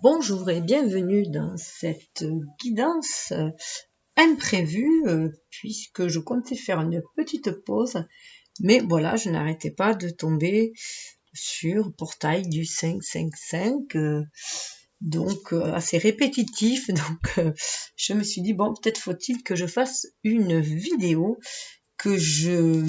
Bonjour et bienvenue dans cette guidance imprévue puisque je comptais faire une petite pause, mais voilà, je n'arrêtais pas de tomber sur portail du 555, donc assez répétitif, donc je me suis dit bon, peut-être faut-il que je fasse une vidéo, que je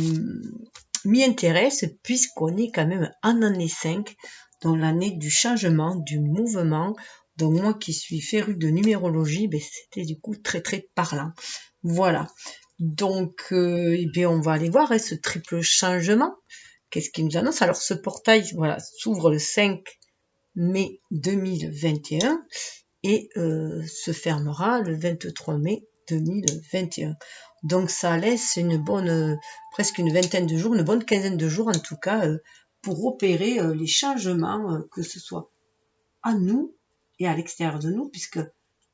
m'y intéresse puisqu'on est quand même en année 5, dans l'année du changement, du mouvement. Donc moi qui suis férue de numérologie, c'était du coup très très parlant. Voilà. Donc eh bien on va aller voir ce triple changement. Qu'est-ce qui nous annonce? Alors ce portail voilà, s'ouvre le 5 mai 2021 et se fermera le 23 mai 2021. Donc ça laisse une bonne, presque une vingtaine de jours, une bonne quinzaine de jours en tout cas, pour opérer les changements, que ce soit en nous et à l'extérieur de nous, puisque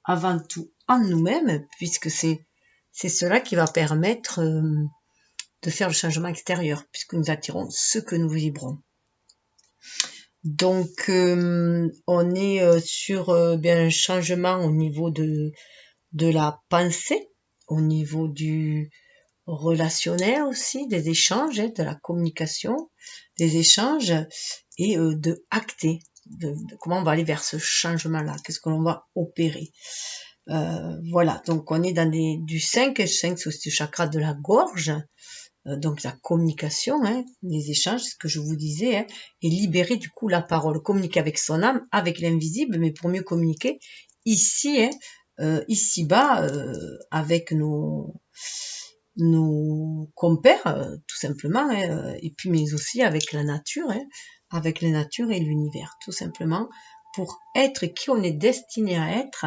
avant tout en nous-mêmes, puisque c'est cela qui va permettre de faire le changement extérieur, puisque nous attirons ce que nous vibrons. Donc on est sur bien un changement au niveau de la pensée, au niveau du relationnel aussi, des échanges, de la communication, des échanges et de acter, de comment on va aller vers ce changement-là, qu'est-ce que l'on va opérer. Voilà, donc on est dans du 5, et 5 c'est aussi le chakra de la gorge, donc la communication, les échanges, ce que je vous disais, et libérer du coup la parole, communiquer avec son âme, avec l'invisible, mais pour mieux communiquer ici, ici-bas, avec nos compères, tout simplement, et puis mais aussi avec la nature, avec la nature et l'univers, tout simplement, pour être qui on est destiné à être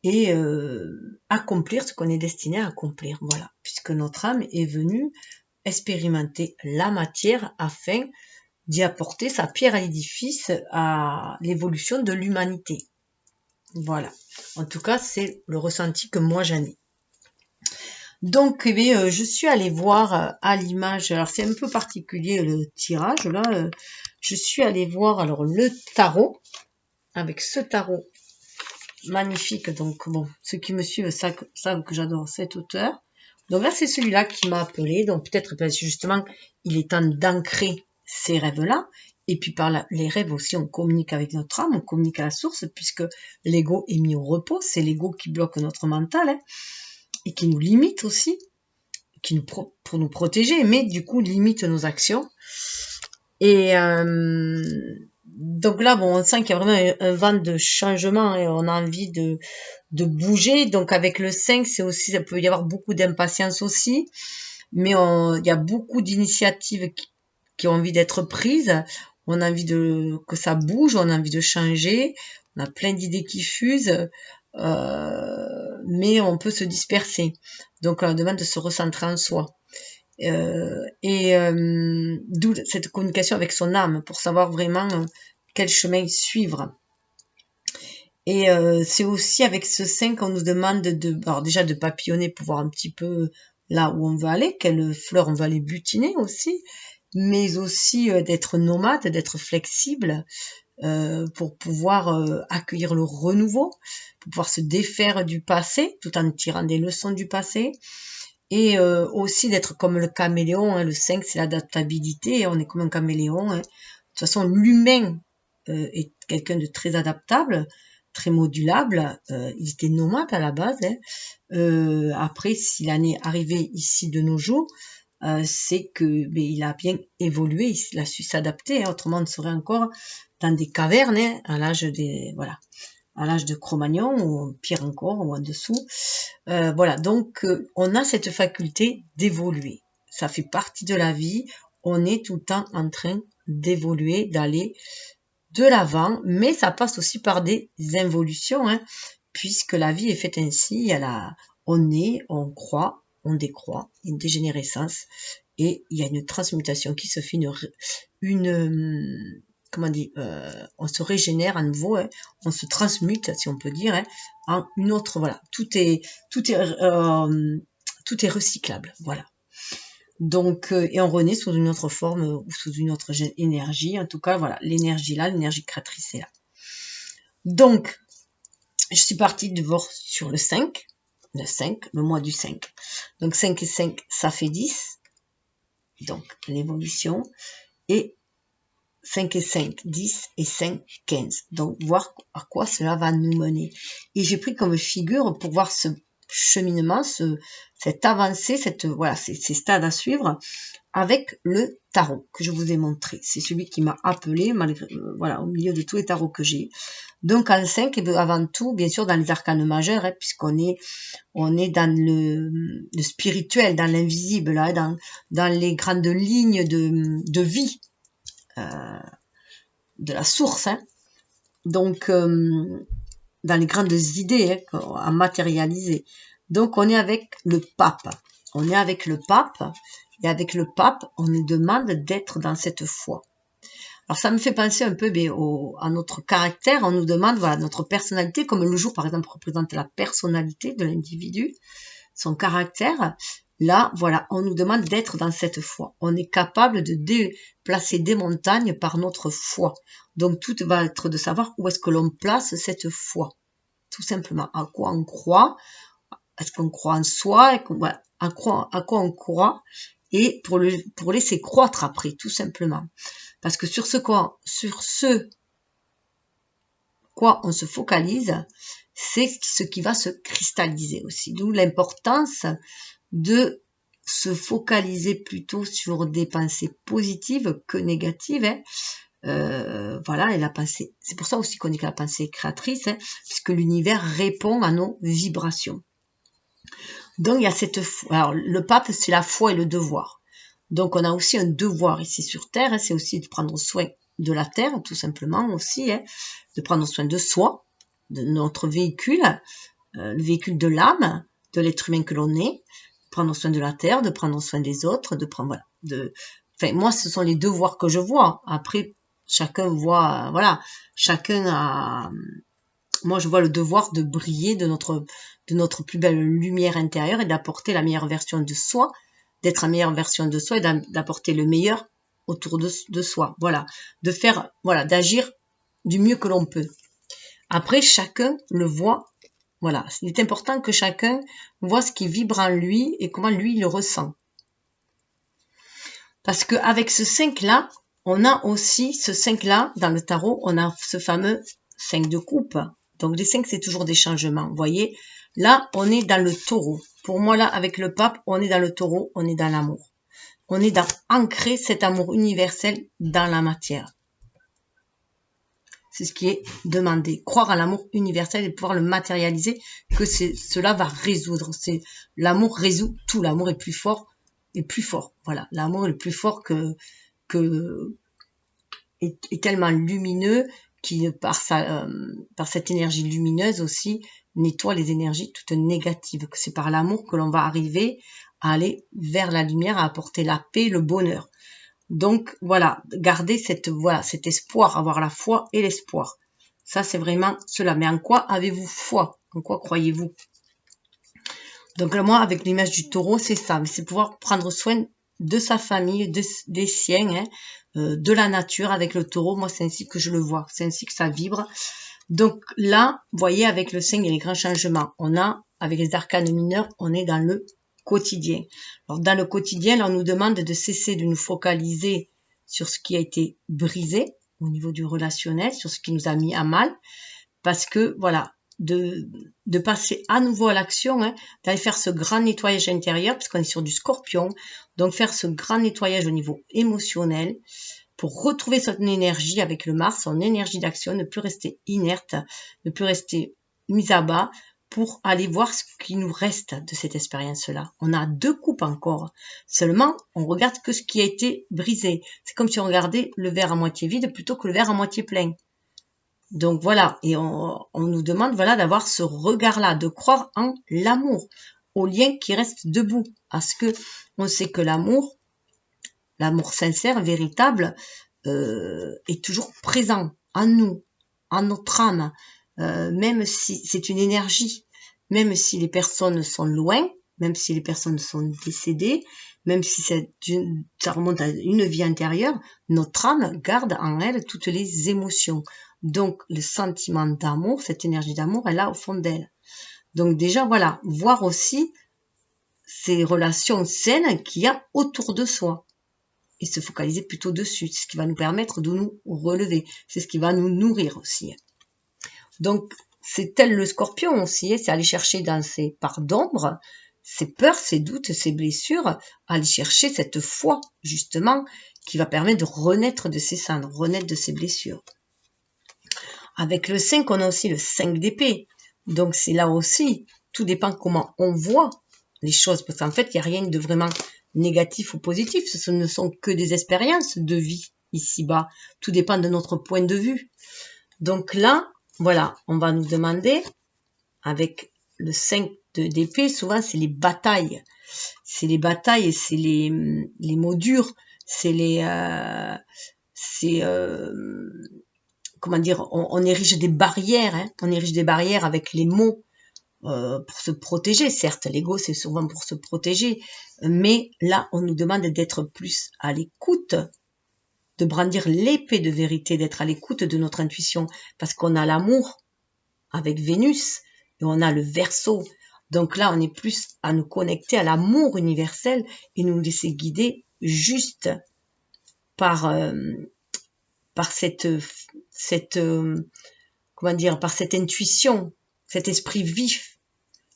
et accomplir ce qu'on est destiné à accomplir, voilà, puisque notre âme est venue expérimenter la matière afin d'y apporter sa pierre à l'édifice à l'évolution de l'humanité. Voilà, en tout cas c'est le ressenti que moi j'en ai. Donc eh bien, je suis allée voir à l'image, alors c'est un peu particulier le tirage là, je suis allée voir alors le tarot, avec ce tarot magnifique, donc bon, ceux qui me suivent savent que j'adore cet auteur. Donc là c'est celui-là qui m'a appelé, donc peut-être parce que justement il est temps d'ancrer ces rêves-là, et puis par les rêves aussi on communique avec notre âme, on communique à la source, puisque l'ego est mis au repos, c'est l'ego qui bloque notre mental, et qui nous limite aussi, pour nous protéger, mais du coup limite nos actions. Et donc là, bon, on sent qu'il y a vraiment un vent de changement et on a envie de bouger. Donc avec le 5, c'est aussi, ça peut y avoir beaucoup d'impatience aussi, mais il y a beaucoup d'initiatives qui ont envie d'être prises. On a envie que ça bouge, on a envie de changer, on a plein d'idées qui fusent, mais on peut se disperser. Donc on demande de se recentrer en soi. D'où cette communication avec son âme pour savoir vraiment quel chemin suivre. Et c'est aussi avec ce 5 qu'on nous demande alors déjà de papillonner pour voir un petit peu là où on veut aller, quelles fleurs on va aller butiner aussi, mais aussi d'être nomade, d'être flexible, pour pouvoir accueillir le renouveau, pour pouvoir se défaire du passé tout en tirant des leçons du passé, et aussi d'être comme le caméléon, le 5 c'est l'adaptabilité, on est comme un caméléon. De toute façon l'humain est quelqu'un de très adaptable, très modulable, il était nomade à la base, après s'il en est arrivé ici de nos jours, c'est que il a bien évolué, il a su s'adapter, autrement on serait encore dans des cavernes, à l'âge de Cro-Magnon, ou pire encore, ou en dessous. Voilà, donc on a cette faculté d'évoluer. Ça fait partie de la vie, on est tout le temps en train d'évoluer, d'aller de l'avant, mais ça passe aussi par des involutions, puisque la vie est faite ainsi, on naît, on croît, on décroît, une dégénérescence, et il y a une transmutation qui se fait, comment dire, on se régénère à nouveau, on se transmute, si on peut dire, en une autre, voilà, tout est recyclable, voilà. Donc, et on renaît sous une autre forme ou sous une autre énergie. En tout cas, voilà, l'énergie là, l'énergie créatrice est là. Donc, je suis partie de voir sur le 5, le mois du 5. Donc 5 et 5, ça fait 10. Donc l'évolution. Et 5 et 5, 10 et 5, 15. Donc voir à quoi cela va nous mener. Et j'ai pris comme figure pour voir ce cheminement, cette avancée, voilà, ces stades à suivre avec le tarot que je vous ai montré. C'est celui qui m'a appelé malgré, voilà, au milieu de tous les tarots que j'ai. Donc en 5, avant tout, bien sûr, dans les arcanes majeurs, hein, puisqu'on est dans le spirituel, dans l'invisible, hein, dans les grandes lignes de vie de la source. Hein. Donc, dans les grandes idées hein, à matérialiser. Donc, on est avec le pape. On est avec le pape. Et avec le pape, on nous demande d'être dans cette foi. Alors, ça me fait penser un peu à notre caractère. On nous demande, voilà, notre personnalité, comme le jour, par exemple, représente la personnalité de l'individu, son caractère. Là, voilà, on nous demande d'être dans cette foi. On est capable de déplacer des montagnes par notre foi. Donc, tout va être de savoir où est-ce que l'on place cette foi. Tout simplement, à quoi on croit. Est-ce qu'on croit en soi? À quoi on croit? Et pour laisser croître après, tout simplement. Parce que sur ce quoi on se focalise, c'est ce qui va se cristalliser aussi. D'où l'importance de se focaliser plutôt sur des pensées positives que négatives. Hein. Voilà, et la pensée, c'est pour ça aussi qu'on dit que la pensée est créatrice, hein, puisque l'univers répond à nos vibrations. Donc il y a cette foi. Alors le pape, c'est la foi et le devoir. Donc on a aussi un devoir ici sur Terre, hein, c'est aussi de prendre soin de la Terre, tout simplement aussi, hein, de prendre soin de soi, de notre véhicule, le véhicule de l'âme, de l'être humain que l'on est, prendre soin de la terre, de prendre soin des autres, de prendre, voilà, enfin, moi, ce sont les devoirs que je vois. Après, chacun voit, voilà, chacun a, moi, je vois le devoir de briller de notre plus belle lumière intérieure et d'apporter la meilleure version de soi, d'être la meilleure version de soi et d'apporter le meilleur autour de soi. Voilà. De faire, voilà, d'agir du mieux que l'on peut. Après, chacun le voit. Voilà, il est important que chacun voit ce qui vibre en lui et comment lui il le ressent. Parce qu'avec ce 5-là, on a aussi ce 5-là, dans le tarot, on a ce fameux 5 de coupe. Donc les 5, c'est toujours des changements. Vous voyez, là, on est dans le taureau. Pour moi, là, avec le pape, on est dans le taureau, on est dans l'amour. On est dans ancrer cet amour universel dans la matière. C'est ce qui est demandé. Croire à l'amour universel et pouvoir le matérialiser, que cela va résoudre. L'amour résout tout. L'amour est plus fort et plus fort. Voilà, l'amour est plus fort est tellement lumineux qui par cette énergie lumineuse aussi nettoie les énergies toutes négatives. Que c'est par l'amour que l'on va arriver à aller vers la lumière, à apporter la paix, le bonheur. Donc voilà, garder cet espoir, avoir la foi et l'espoir. Ça, c'est vraiment cela. Mais en quoi avez-vous foi? En quoi croyez-vous? Donc là, moi, avec l'image du taureau, c'est ça. Mais c'est pouvoir prendre soin de sa famille, des siens, hein, de la nature avec le taureau. Moi, c'est ainsi que je le vois. C'est ainsi que ça vibre. Donc là, vous voyez, avec le 5 et les grands changements, avec les arcanes mineurs, on est dans le quotidien. Alors, dans le quotidien, on nous demande de cesser de nous focaliser sur ce qui a été brisé au niveau du relationnel, sur ce qui nous a mis à mal, parce que, voilà, de passer à nouveau à l'action, hein, d'aller faire ce grand nettoyage intérieur, parce qu'on est sur du scorpion, donc faire ce grand nettoyage au niveau émotionnel, pour retrouver son énergie avec le Mars, son énergie d'action, ne plus rester inerte, ne plus rester mise à bas, pour aller voir ce qui nous reste de cette expérience-là. On a 2 coupes encore. Seulement, on regarde que ce qui a été brisé. C'est comme si on regardait le verre à moitié vide plutôt que le verre à moitié plein. Donc voilà, et on nous demande voilà d'avoir ce regard-là, de croire en l'amour, au lien qui reste debout. Parce que on sait que l'amour sincère, véritable, est toujours présent en nous, en notre âme. Même si c'est une énergie, même si les personnes sont loin, même si les personnes sont décédées, même si ça remonte à une vie intérieure, notre âme garde en elle toutes les émotions. Donc, le sentiment d'amour, cette énergie d'amour, elle est là au fond d'elle. Donc déjà, voilà, voir aussi ces relations saines qu'il y a autour de soi. Et se focaliser plutôt dessus. C'est ce qui va nous permettre de nous relever. C'est ce qui va nous nourrir aussi. Donc, c'est tel le scorpion aussi, c'est aller chercher dans ses parts d'ombre, ses peurs, ses doutes, ses blessures, aller chercher cette foi, justement, qui va permettre de renaître de ses cendres, renaître de ses blessures. Avec le 5, on a aussi le 5 d'épée. Donc, c'est là aussi, tout dépend comment on voit les choses, parce qu'en fait, il n'y a rien de vraiment négatif ou positif, ce ne sont que des expériences de vie ici-bas. Tout dépend de notre point de vue. Donc là, voilà, on va nous demander, avec le 5 d'épée, souvent c'est les batailles. C'est les batailles et c'est les mots durs. C'est les... comment dire, on érige des barrières. Hein, on érige des barrières avec les mots pour se protéger. Certes, l'ego, c'est souvent pour se protéger. Mais là, on nous demande d'être plus à l'écoute, de brandir l'épée de vérité, d'être à l'écoute de notre intuition, parce qu'on a l'amour avec Vénus et on a le Verseau. Donc là, on est plus à nous connecter à l'amour universel et nous laisser guider juste par cette comment dire, par cette intuition, cet esprit vif,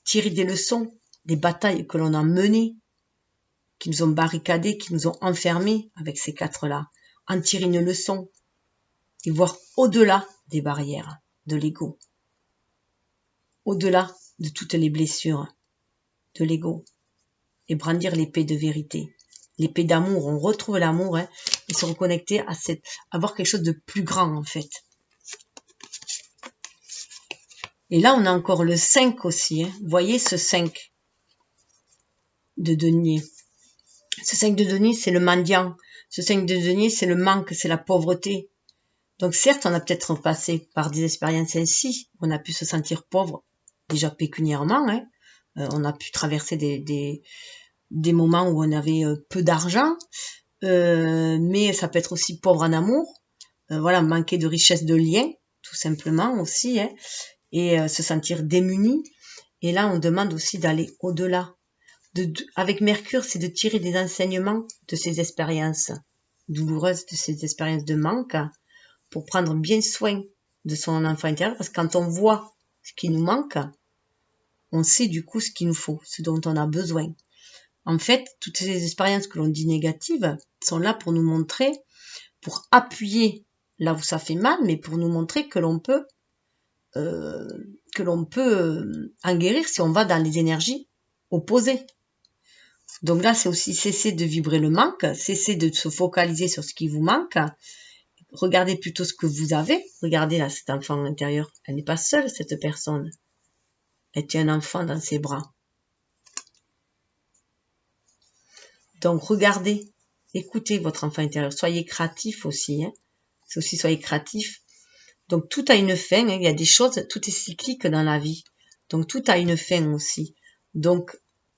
tirer des leçons des batailles que l'on a menées, qui nous ont barricadés, qui nous ont enfermés avec ces quatre-là. En tirer une leçon et voir au-delà des barrières de l'ego, au-delà de toutes les blessures de l'ego et brandir l'épée de vérité, l'épée d'amour. On retrouve l'amour et se reconnecter à avoir quelque chose de plus grand en fait. Et là, on a encore le 5 aussi. Vous voyez ce 5 de denier. Ce 5 de denier, c'est le mendiant. Ce 5 de denier, c'est le manque, c'est la pauvreté. Donc certes, on a peut-être passé par des expériences ainsi, on a pu se sentir pauvre, déjà pécuniairement, on a pu traverser des moments où on avait peu d'argent, mais ça peut être aussi pauvre en amour, voilà, manquer de richesse de liens, tout simplement aussi, et se sentir démuni. Et là, on demande aussi d'aller au-delà. Avec Mercure, c'est de tirer des enseignements de ces expériences douloureuses, de ces expériences de manque, pour prendre bien soin de son enfant intérieur, parce que quand on voit ce qui nous manque, on sait du coup ce qu'il nous faut, ce dont on a besoin. En fait, toutes ces expériences que l'on dit négatives sont là pour nous montrer, pour appuyer là où ça fait mal, mais pour nous montrer que l'on peut en guérir si on va dans les énergies opposées. Donc là, c'est aussi cesser de vibrer le manque, cesser de se focaliser sur ce qui vous manque. Regardez plutôt ce que vous avez. Regardez là, cet enfant intérieur. Elle n'est pas seule, cette personne. Elle tient un enfant dans ses bras. Donc, regardez, écoutez votre enfant intérieur. Soyez créatif aussi. C'est aussi, soyez créatif. Donc, tout a une fin. Il y a des choses, tout est cyclique dans la vie. Donc, tout a une fin aussi. Donc,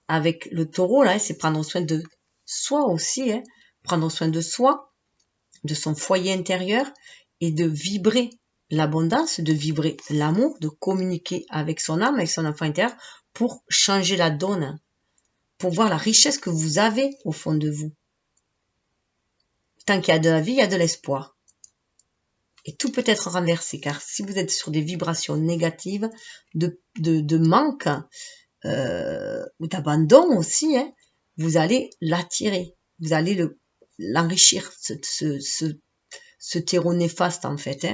avec le taureau, là, c'est prendre soin de soi aussi. Prendre soin de soi, de son foyer intérieur et de vibrer l'abondance, de vibrer l'amour, de communiquer avec son âme, avec son enfant intérieur pour changer la donne, pour voir la richesse que vous avez au fond de vous. Tant qu'il y a de la vie, il y a de l'espoir. Et tout peut être renversé, car si vous êtes sur des vibrations négatives, de manque ou d'abandon aussi, vous allez l'attirer, vous allez l'enrichir, ce terreau néfaste en fait.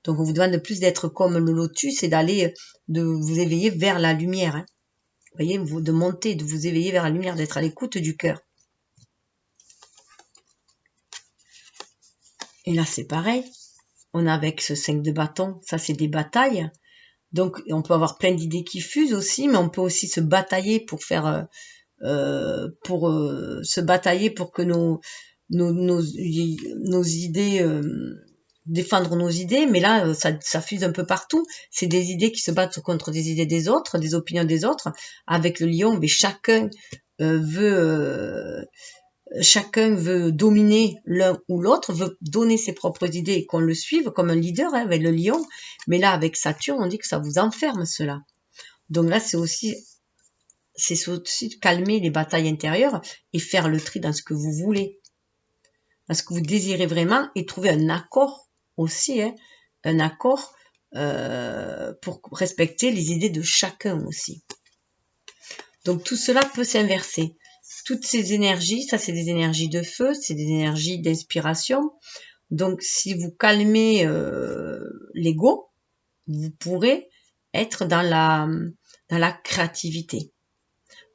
Donc on vous demande de plus d'être comme le lotus et de vous éveiller vers la lumière. Vous voyez, de monter, de vous éveiller vers la lumière, d'être à l'écoute du cœur. Et là c'est pareil, on a avec ce 5 de bâton, ça c'est des batailles. Donc on peut avoir plein d'idées qui fusent aussi, mais on peut aussi se batailler pour faire, se batailler pour que nos idées, défendre nos idées, mais là ça fuse un peu partout. C'est des idées qui se battent contre des idées des autres, des opinions des autres. Avec le lion, mais chacun veut chacun veut dominer l'un ou l'autre, veut donner ses propres idées et qu'on le suive comme un leader avec le lion. Mais là, avec Saturne, on dit que ça vous enferme cela. Donc là, c'est aussi calmer les batailles intérieures et faire le tri dans ce que vous voulez, dans ce que vous désirez vraiment et trouver un accord aussi, un accord pour respecter les idées de chacun aussi. Donc tout cela peut s'inverser. Toutes ces énergies, ça c'est des énergies de feu, c'est des énergies d'inspiration. Donc si vous calmez l'ego, vous pourrez être dans la créativité.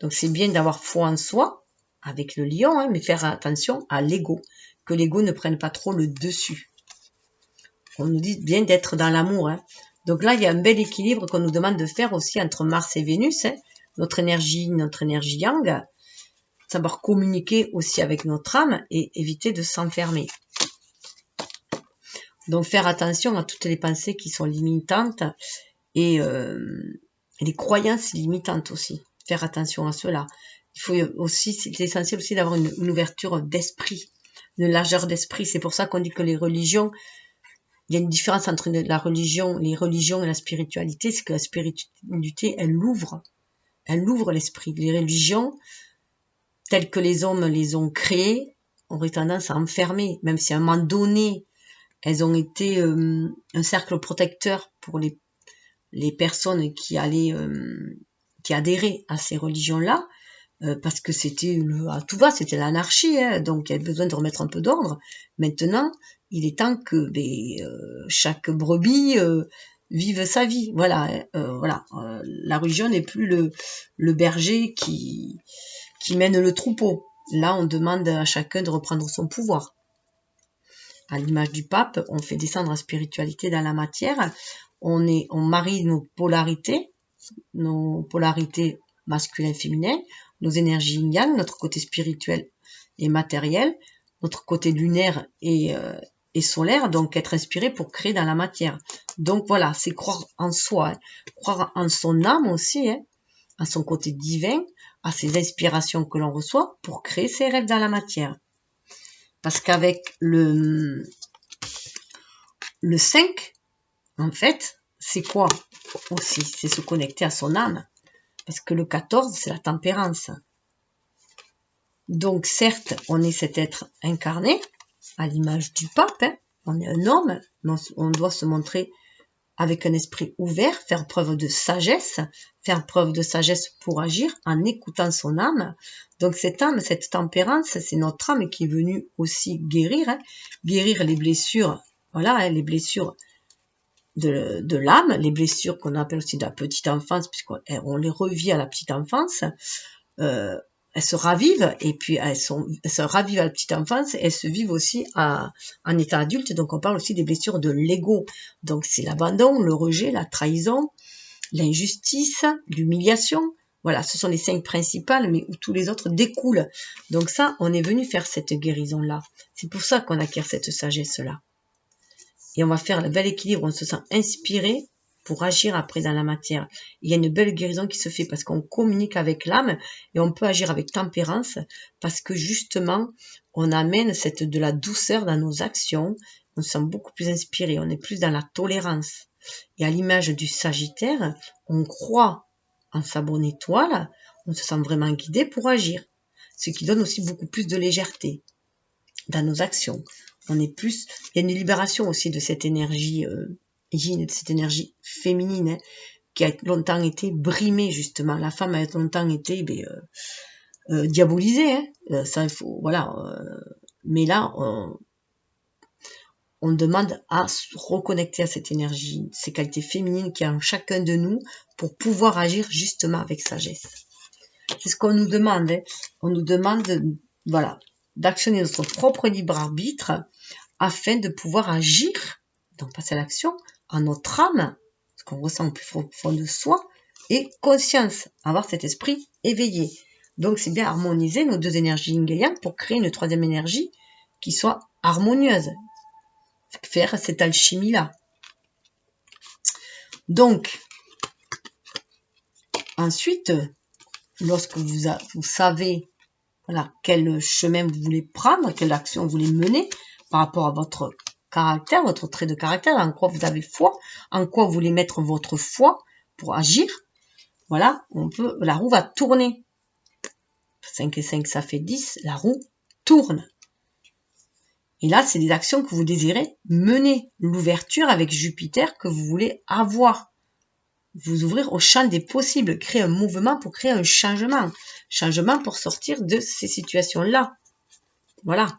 Donc c'est bien d'avoir foi en soi, avec le lion, mais faire attention à l'ego, que l'ego ne prenne pas trop le dessus. On nous dit bien d'être dans l'amour. Donc là, il y a un bel équilibre qu'on nous demande de faire aussi entre Mars et Vénus, notre énergie yang, savoir communiquer aussi avec notre âme et éviter de s'enfermer. Donc faire attention à toutes les pensées qui sont limitantes et les croyances limitantes aussi. Faire attention à cela. Il faut aussi, c'est essentiel aussi d'avoir une ouverture d'esprit, une largeur d'esprit. C'est pour ça qu'on dit que les religions, il y a une différence entre la religion, les religions et la spiritualité, c'est que la spiritualité, elle ouvre l'esprit. Les religions, telles que les hommes les ont créées, auraient tendance à enfermer, même si à un moment donné, elles ont été un cercle protecteur pour les personnes qui adhéraient à ces religions-là, parce que c'était à tout va, c'était l'anarchie, donc il y avait besoin de remettre un peu d'ordre. Maintenant, il est temps que chaque brebis vive sa vie. Voilà, la religion n'est plus le berger qui mène le troupeau. Là, on demande à chacun de reprendre son pouvoir. À l'image du pape, on fait descendre la spiritualité dans la matière. On marie nos polarités masculin-féminin, nos énergies yin-yang, notre côté spirituel et matériel, notre côté lunaire et solaire, donc être inspiré pour créer dans la matière. Donc voilà, c'est croire en soi, croire en son âme aussi, à son côté divin, à ses inspirations que l'on reçoit pour créer ses rêves dans la matière. Parce qu'avec le 5, en fait, c'est quoi aussi? C'est se connecter à son âme. Parce que le 14, c'est la tempérance. Donc certes, on est cet être incarné, à l'image du pape, on est un homme, mais on doit se montrer avec un esprit ouvert, faire preuve de sagesse pour agir en écoutant son âme. Donc cette âme, cette tempérance, c'est notre âme qui est venue aussi guérir les blessures, les blessures de l'âme, les blessures qu'on appelle aussi de la petite enfance, puisqu'on les revit à la petite enfance, elles se ravivent, et puis elles se ravivent à la petite enfance, et elles se vivent aussi en état adulte. Donc on parle aussi des blessures de l'ego. Donc c'est l'abandon, le rejet, la trahison, l'injustice, l'humiliation. Voilà, ce sont les 5 principales, mais où tous les autres découlent. Donc ça, on est venu faire cette guérison-là. C'est pour ça qu'on acquiert cette sagesse-là. Et on va faire le bel équilibre, on se sent inspiré pour agir après dans la matière. Il y a une belle guérison qui se fait parce qu'on communique avec l'âme et on peut agir avec tempérance parce que justement, on amène de la douceur dans nos actions, on se sent beaucoup plus inspiré, on est plus dans la tolérance. Et à l'image du Sagittaire, on croit en sa bonne étoile, on se sent vraiment guidé pour agir, ce qui donne aussi beaucoup plus de légèreté dans nos actions. Il y a une libération aussi de cette énergie yin, de cette énergie féminine qui a longtemps été brimée justement. La femme a longtemps été diabolisée. Ça, il faut, mais là, on demande à se reconnecter à cette énergie, ces qualités féminines qui y a en chacun de nous pour pouvoir agir justement avec sagesse. C'est ce qu'on nous demande. On nous demande, d'actionner notre propre libre arbitre afin de pouvoir agir, donc passer à l'action, en notre âme, ce qu'on ressent au plus profond de soi, et conscience, avoir cet esprit éveillé. Donc c'est bien harmoniser nos 2 énergies yin et yang pour créer une 3e énergie qui soit harmonieuse. Faire cette alchimie-là. Donc, ensuite, lorsque vous savez voilà, quel chemin vous voulez prendre, quelle action vous voulez mener par rapport à votre caractère, votre trait de caractère, en quoi vous avez foi, en quoi vous voulez mettre votre foi pour agir. Voilà, la roue va tourner. 5 et 5, ça fait 10, la roue tourne. Et là, c'est des actions que vous désirez mener. L'ouverture avec Jupiter que vous voulez avoir. Vous ouvrir au champ des possibles. Créer un mouvement pour créer un changement. Changement pour sortir de ces situations-là. Voilà.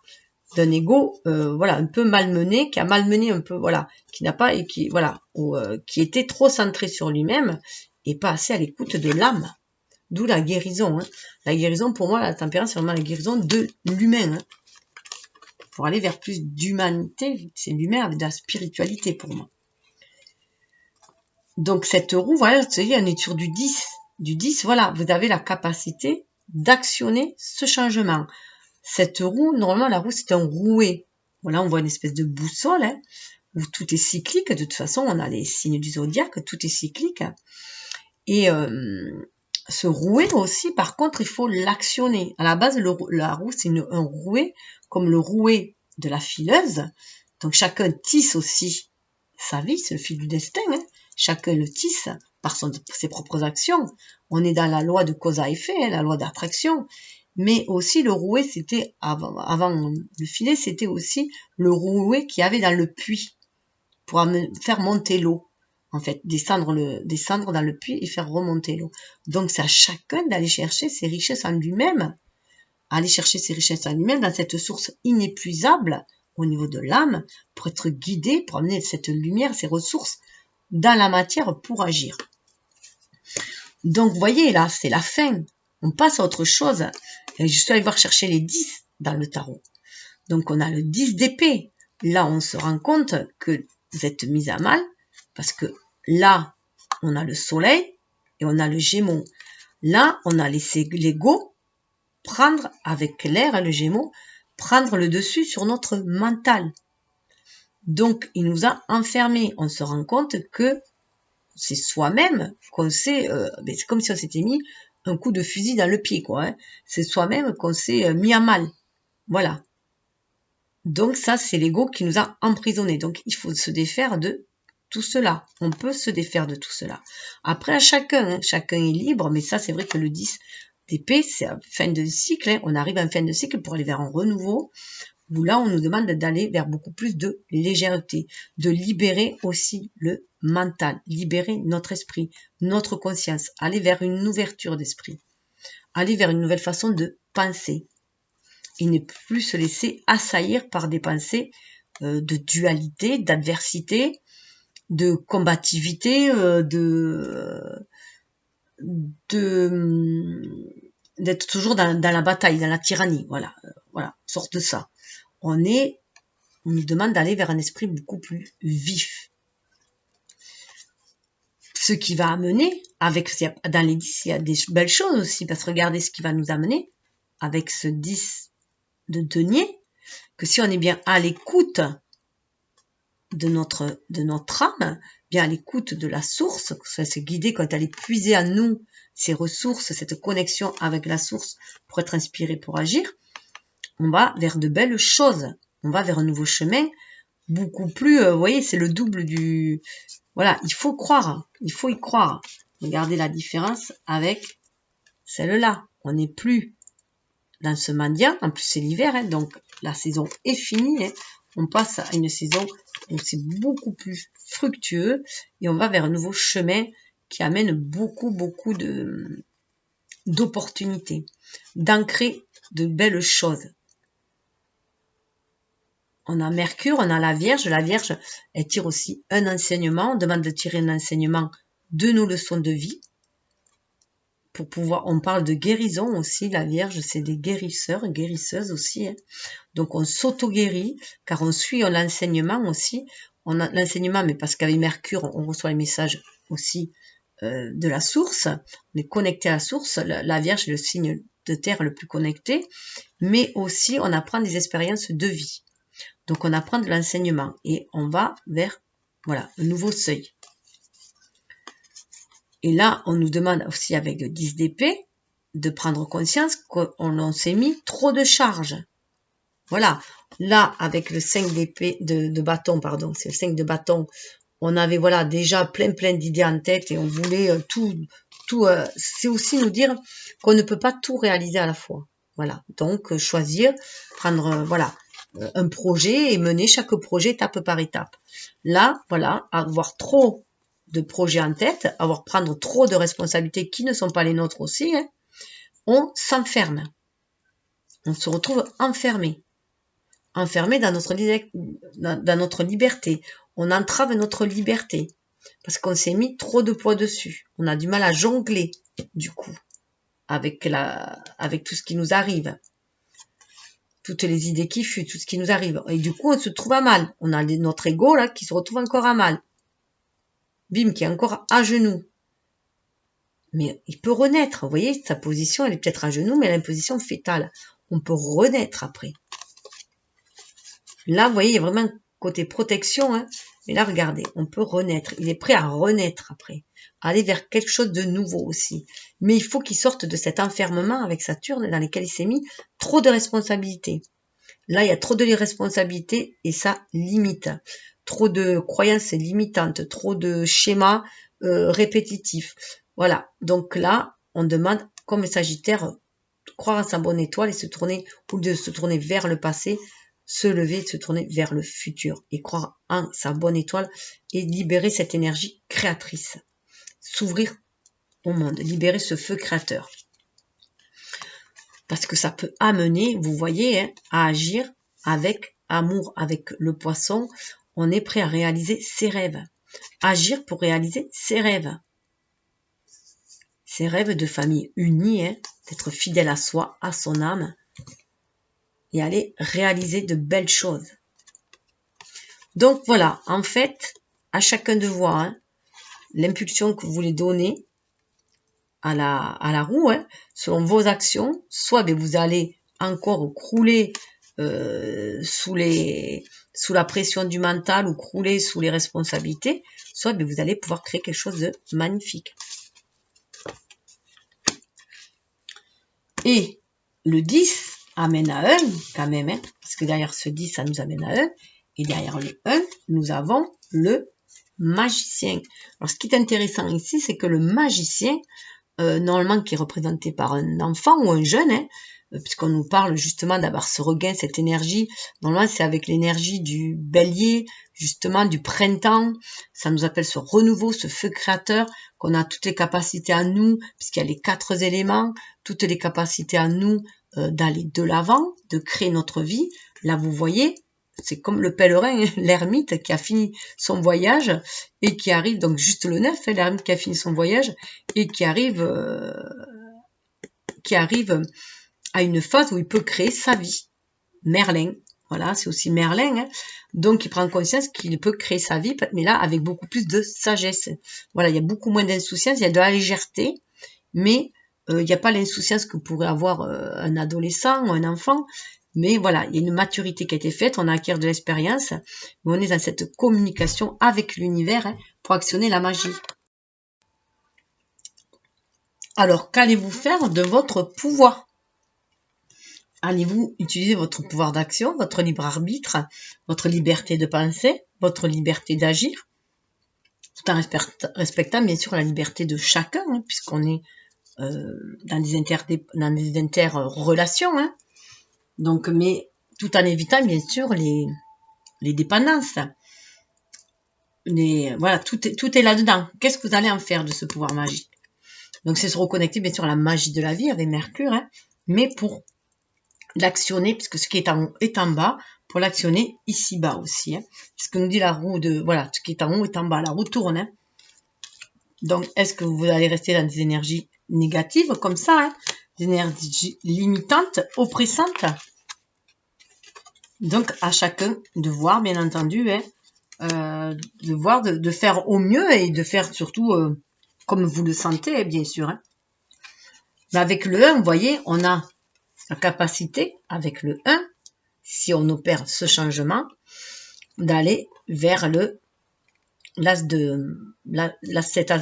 D'un ego, voilà, un peu malmené, qui a malmené un peu, voilà, qui n'a pas, et qui, voilà, qui était trop centré sur lui-même et pas assez à l'écoute de l'âme. D'où la guérison. Hein. La guérison, pour moi, la tempérance, c'est vraiment la guérison de l'humain. Hein. Pour aller vers plus d'humanité, c'est l'humain avec de la spiritualité pour moi. Donc cette roue, voilà, vous savez, on est sur du 10. Du 10, voilà, vous avez la capacité d'actionner ce changement. Cette roue, normalement, la roue, c'est un rouet. Voilà, on voit une espèce de boussole, hein, où tout est cyclique. De toute façon, on a les signes du zodiaque, tout est cyclique. Et ce rouet aussi, par contre, il faut l'actionner. À la base, la roue, c'est un rouet, comme le rouet de la fileuse. Donc, chacun tisse aussi sa vie, c'est le fil du destin. Hein. Chacun le tisse par ses propres actions. On est dans la loi de cause à effet, hein, la loi d'attraction. Mais aussi, le rouet, c'était, avant le filet, c'était aussi le rouet qu'il y avait dans le puits pour faire monter l'eau. En fait, descendre dans le puits et faire remonter l'eau. Donc, c'est à chacun d'aller chercher ses richesses en lui-même, aller chercher ses richesses en lui-même dans cette source inépuisable au niveau de l'âme, pour être guidé, pour amener cette lumière, ces ressources dans la matière pour agir. Donc, vous voyez, là, c'est la fin. On passe à autre chose. Et je suis allée voir chercher les 10 dans le tarot. Donc, on a le 10 d'épée. Là, on se rend compte que vous êtes mis à mal, parce que là, on a le soleil et on a le gémeaux. Là, on a laissé l'ego prendre avec l'air et le gémeaux, prendre le dessus sur notre mental. Donc, il nous a enfermés. On se rend compte que c'est soi-même qu'on s'est... c'est comme si on s'était mis un coup de fusil dans le pied, quoi. Hein. C'est soi-même qu'on s'est mis à mal. Voilà. Donc ça, c'est l'ego qui nous a emprisonnés. Donc, il faut se défaire de tout cela. On peut se défaire de tout cela. Après, à chacun, hein, chacun est libre, mais ça, c'est vrai que le 10 d'épée, c'est à fin de cycle. Hein. On arrive en fin de cycle pour aller vers un renouveau, où là, on nous demande d'aller vers beaucoup plus de légèreté, de libérer aussi le mental, libérer notre esprit, notre conscience, aller vers une ouverture d'esprit, aller vers une nouvelle façon de penser. Et ne plus se laisser assaillir par des pensées de dualité, d'adversité, de combativité, d'être toujours dans la bataille, dans la tyrannie. Voilà, sort de ça. On nous demande d'aller vers un esprit beaucoup plus vif. Ce qui va amener, dans les 10, il y a des belles choses aussi, parce que regardez ce qui va nous amener avec ce 10 de denier, que si on est bien à l'écoute de notre âme, bien à l'écoute de la source, que ça se guider quand elle est puisée à nous, ces ressources, cette connexion avec la source pour être inspiré, pour agir, on va vers de belles choses, on va vers un nouveau chemin, beaucoup plus, vous voyez, c'est le double du... Voilà, il faut croire, il faut y croire. Regardez la différence avec celle-là. On n'est plus dans ce mendiant, en plus c'est l'hiver, hein, donc la saison est finie, hein. On passe à une saison où c'est beaucoup plus fructueux et on va vers un nouveau chemin qui amène beaucoup d'opportunités, d'ancrer de belles choses. On a Mercure, on a la Vierge, elle tire aussi un enseignement, on demande de tirer un enseignement de nos leçons de vie. Pour pouvoir, on parle de guérison aussi, la Vierge, c'est des guérisseurs, guérisseuses aussi. Hein. Donc on s'auto-guérit, car on suit l'enseignement aussi. On a l'enseignement, mais parce qu'avec Mercure, on reçoit les messages aussi de la source. On est connecté à la source. La Vierge est le signe de terre le plus connecté, mais aussi on apprend des expériences de vie. Donc on apprend de l'enseignement et on va vers un nouveau seuil. Et là, on nous demande aussi avec 10 d'épée, de prendre conscience qu'on s'est mis trop de charges. Voilà. Là, avec le 5 d'épée, de bâton, pardon, c'est le 5 de bâton, on avait voilà déjà plein d'idées en tête et on voulait tout. C'est aussi nous dire qu'on ne peut pas tout réaliser à la fois. Voilà. Donc, choisir, prendre, voilà, un projet et mener chaque projet étape par étape. Là, voilà, avoir trop de projets en tête, prendre trop de responsabilités qui ne sont pas les nôtres aussi, hein, on s'enferme. On se retrouve enfermé dans notre liberté. On entrave notre liberté parce qu'on s'est mis trop de poids dessus. On a du mal à jongler du coup avec tout ce qui nous arrive, toutes les idées qui fuient, tout ce qui nous arrive. Et du coup, on se trouve à mal. On a notre ego là qui se retrouve encore à mal. Bim, qui est encore à genoux. Mais il peut renaître. Vous voyez, sa position, elle est peut-être à genoux, mais elle a une position fétale. On peut renaître après. Là, vous voyez, il y a vraiment un côté protection. Hein. Mais là, regardez, on peut renaître. Il est prêt à renaître après. Aller vers quelque chose de nouveau aussi. Mais il faut qu'il sorte de cet enfermement avec Saturne dans lequel il s'est mis trop de responsabilités. Là, il y a trop de responsabilités et ça limite. Trop de croyances limitantes, trop de schémas répétitifs. Voilà. Donc là, on demande, comme Sagittaire, croire en sa bonne étoile et se tourner, ou de se tourner vers le passé, se lever et se tourner vers le futur et croire en sa bonne étoile et libérer cette énergie créatrice. S'ouvrir au monde, libérer ce feu créateur. Parce que ça peut amener, vous voyez, hein, à agir avec amour, avec le poisson. On est prêt à réaliser ses rêves. Agir pour réaliser ses rêves. Ses rêves de famille unie, hein, d'être fidèle à soi, à son âme, et aller réaliser de belles choses. Donc voilà, en fait, à chacun de voir hein, l'impulsion que vous voulez donner à la roue, hein, selon vos actions, soit ben, vous allez encore crouler sous la pression du mental ou crouler sous les responsabilités, soit ben, vous allez pouvoir créer quelque chose de magnifique. Et le 10 amène à 1 quand même, hein, parce que derrière ce 10, ça nous amène à 1, et derrière le 1, nous avons le magicien. Alors ce qui est intéressant ici, c'est que le magicien, normalement qui est représenté par un enfant ou un jeune, hein, puisqu'on nous parle justement d'avoir ce regain, cette énergie, normalement c'est avec l'énergie du bélier, justement du printemps, ça nous appelle ce renouveau, ce feu créateur, qu'on a toutes les capacités à nous, puisqu'il y a les 4 éléments, toutes les capacités à nous d'aller de l'avant, de créer notre vie. Là vous voyez, c'est comme le pèlerin, l'ermite qui a fini son voyage et qui arrive, donc juste le 9, hein, l'ermite qui a fini son voyage et qui arrive à une phase où il peut créer sa vie. Merlin, voilà, c'est aussi Merlin, hein, donc il prend conscience qu'il peut créer sa vie, mais là avec beaucoup plus de sagesse. Voilà, il y a beaucoup moins d'insouciance, il y a de la légèreté, mais il n'y a pas l'insouciance que pourrait avoir un adolescent ou un enfant. Mais voilà, il y a une maturité qui a été faite, on a acquis de l'expérience, mais on est dans cette communication avec l'univers hein, pour actionner la magie. Alors, qu'allez-vous faire de votre pouvoir? Allez-vous utiliser votre pouvoir d'action, votre libre arbitre, votre liberté de penser, votre liberté d'agir, tout en respectant bien sûr la liberté de chacun, hein, puisqu'on est dans des interrelations, hein. Donc, mais tout en évitant bien sûr les dépendances. Voilà, tout est là-dedans. Qu'est-ce que vous allez en faire de ce pouvoir magique? Donc, c'est se reconnecter bien sûr à la magie de la vie avec Mercure, hein, mais pour l'actionner, puisque ce qui est en haut est en bas, pour l'actionner ici-bas aussi. Hein, ce que nous dit la roue de... Voilà, ce qui est en haut est en bas, la roue tourne. Hein. Donc, est-ce que vous allez rester dans des énergies négatives comme ça, hein, des énergies limitantes, oppressantes? Donc, à chacun de voir, bien entendu, hein, de voir, de faire au mieux et de faire surtout comme vous le sentez, hein, bien sûr. Hein. Mais avec le 1, vous voyez, on a la capacité, avec le 1, si on opère ce changement, d'aller vers le l'as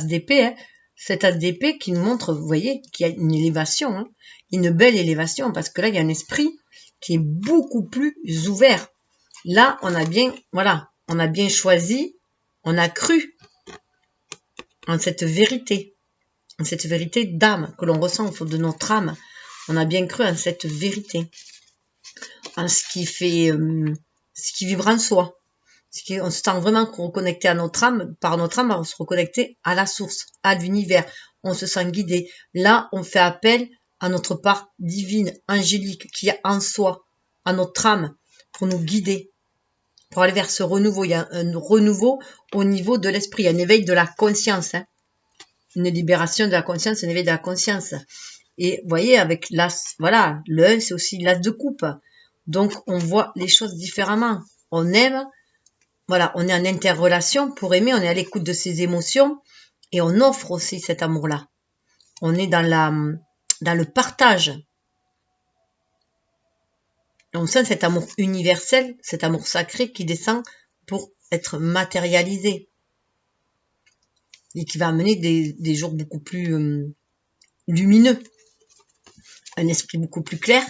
d'épée, hein, cet as d'épée qui nous montre, vous voyez, qu'il y a une élévation, hein, une belle élévation, parce que là, il y a un esprit qui est beaucoup plus ouvert. Là, on a bien, voilà, on a bien choisi, on a cru en cette vérité d'âme que l'on ressent au fond de notre âme. On a bien cru en cette vérité, en ce qui fait, ce qui vibre en soi. On se sent vraiment reconnecté à notre âme, par notre âme, on se reconnecter à la source, à l'univers. On se sent guidé. Là, on fait appel à notre part divine, angélique, qui est en soi, à notre âme, pour nous guider, pour aller vers ce renouveau. Il y a un renouveau au niveau de l'esprit, un éveil de la conscience, hein. Une libération de la conscience, un éveil de la conscience. Et vous voyez, avec l'as, voilà, le 1, c'est aussi l'as de coupe. Donc, on voit les choses différemment. On aime, voilà, on est en interrelation pour aimer, on est à l'écoute de ses émotions et on offre aussi cet amour-là. On est dans le partage. On sent cet amour universel, cet amour sacré qui descend pour être matérialisé et qui va amener des jours beaucoup plus lumineux, un esprit beaucoup plus clair,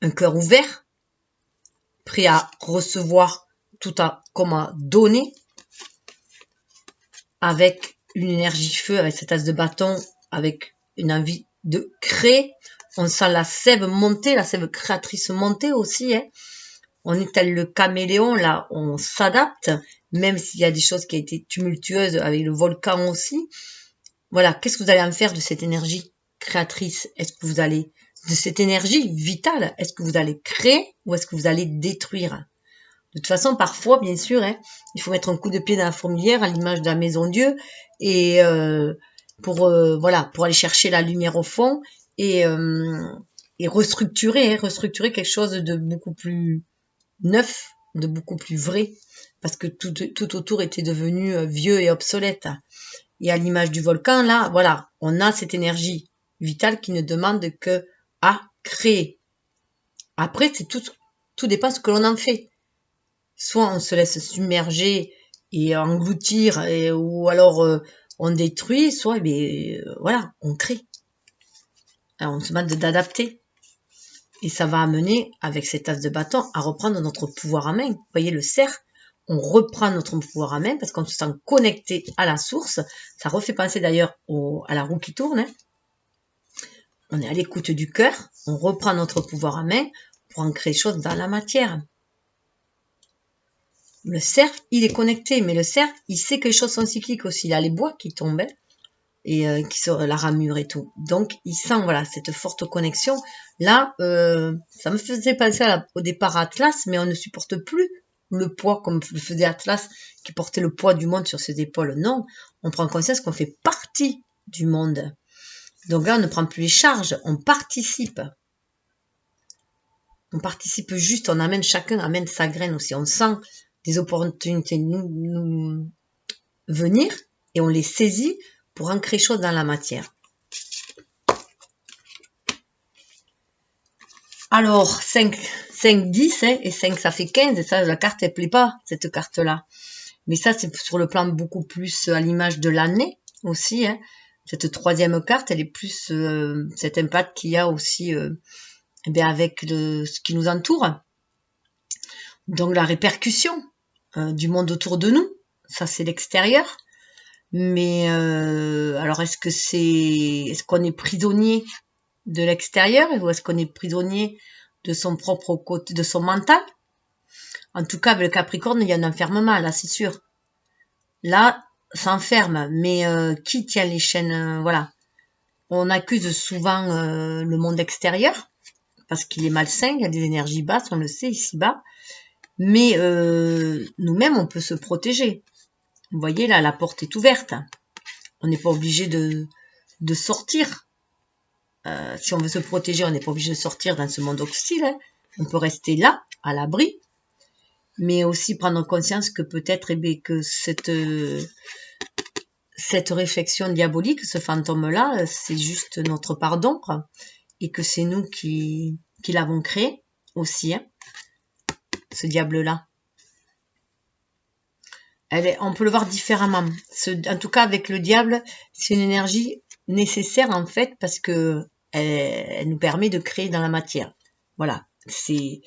un cœur ouvert, prêt à recevoir tout comme à donner, avec une énergie feu, avec cette as de bâton, avec une envie de créer. On sent la sève monter, la sève créatrice monter aussi, hein. On est tel le caméléon, là, on s'adapte, même s'il y a des choses qui ont été tumultueuses avec le volcan aussi. Voilà, qu'est-ce que vous allez en faire de cette énergie créatrice? Est-ce que vous allez, de cette énergie vitale, est-ce que vous allez créer ou est-ce que vous allez détruire? De toute façon, parfois, bien sûr, hein, il faut mettre un coup de pied dans la fourmilière à l'image de la maison Dieu et pour aller chercher la lumière au fond et restructurer quelque chose de beaucoup plus neuf, de beaucoup plus vrai, parce que tout autour était devenu vieux et obsolète. Et à l'image du volcan, là, voilà, on a cette énergie vitale qui ne demande que à créer. Après, c'est tout dépend de ce que l'on en fait. Soit on se laisse submerger et engloutir, ou alors on détruit, soit voilà, on crée. Alors, on se demande d'adapter. Et ça va amener, avec cette as de bâton, à reprendre notre pouvoir en main. Vous voyez le cerf, on reprend notre pouvoir en main parce qu'on se sent connecté à la source. Ça refait penser d'ailleurs à la roue qui tourne, hein. On est à l'écoute du cœur, on reprend notre pouvoir en main pour en créer des choses dans la matière. Le cerf, il est connecté, mais le cerf, il sait que les choses sont cycliques aussi. Il a les bois qui tombent, hein, et qui sont la ramure et tout. Donc, il sent, voilà, cette forte connexion. Là, ça me faisait penser au départ à Atlas, mais on ne supporte plus le poids comme le faisait Atlas, qui portait le poids du monde sur ses épaules. Non, on prend conscience qu'on fait partie du monde. Donc là, on ne prend plus les charges, on participe. On participe juste, chacun amène sa graine aussi. On sent des opportunités nous venir et on les saisit pour ancrer les choses dans la matière. Alors, 5, 10, hein, et 5, ça fait 15, et ça, la carte, elle plaît pas, cette carte-là. Mais ça, c'est sur le plan beaucoup plus à l'image de l'année aussi, hein. Cette troisième carte, elle est plus cet impact qu'il y a aussi avec ce qui nous entoure. Donc, la répercussion du monde autour de nous, ça, c'est l'extérieur. Mais alors, est-ce qu'on est prisonnier de l'extérieur ou est-ce qu'on est prisonnier de son propre côté, de son mental? En tout cas, avec le Capricorne, il y a un enfermement, là, c'est sûr. Là, ça enferme, mais qui tient les chaînes? Voilà. On accuse souvent le monde extérieur parce qu'il est malsain, il y a des énergies basses, on le sait ici-bas. Mais nous-mêmes, on peut se protéger. Vous voyez, là, la porte est ouverte. On n'est pas obligé de sortir. Si on veut se protéger, on n'est pas obligé de sortir dans ce monde hostile, hein. On peut rester là, à l'abri, mais aussi prendre conscience que peut-être que cette réflexion diabolique, ce fantôme-là, c'est juste notre part d'ombre et que c'est nous qui l'avons créé aussi, hein, ce diable-là. on peut le voir différemment. En tout cas, avec le diable, c'est une énergie nécessaire en fait parce que elle nous permet de créer dans la matière. Voilà, c'est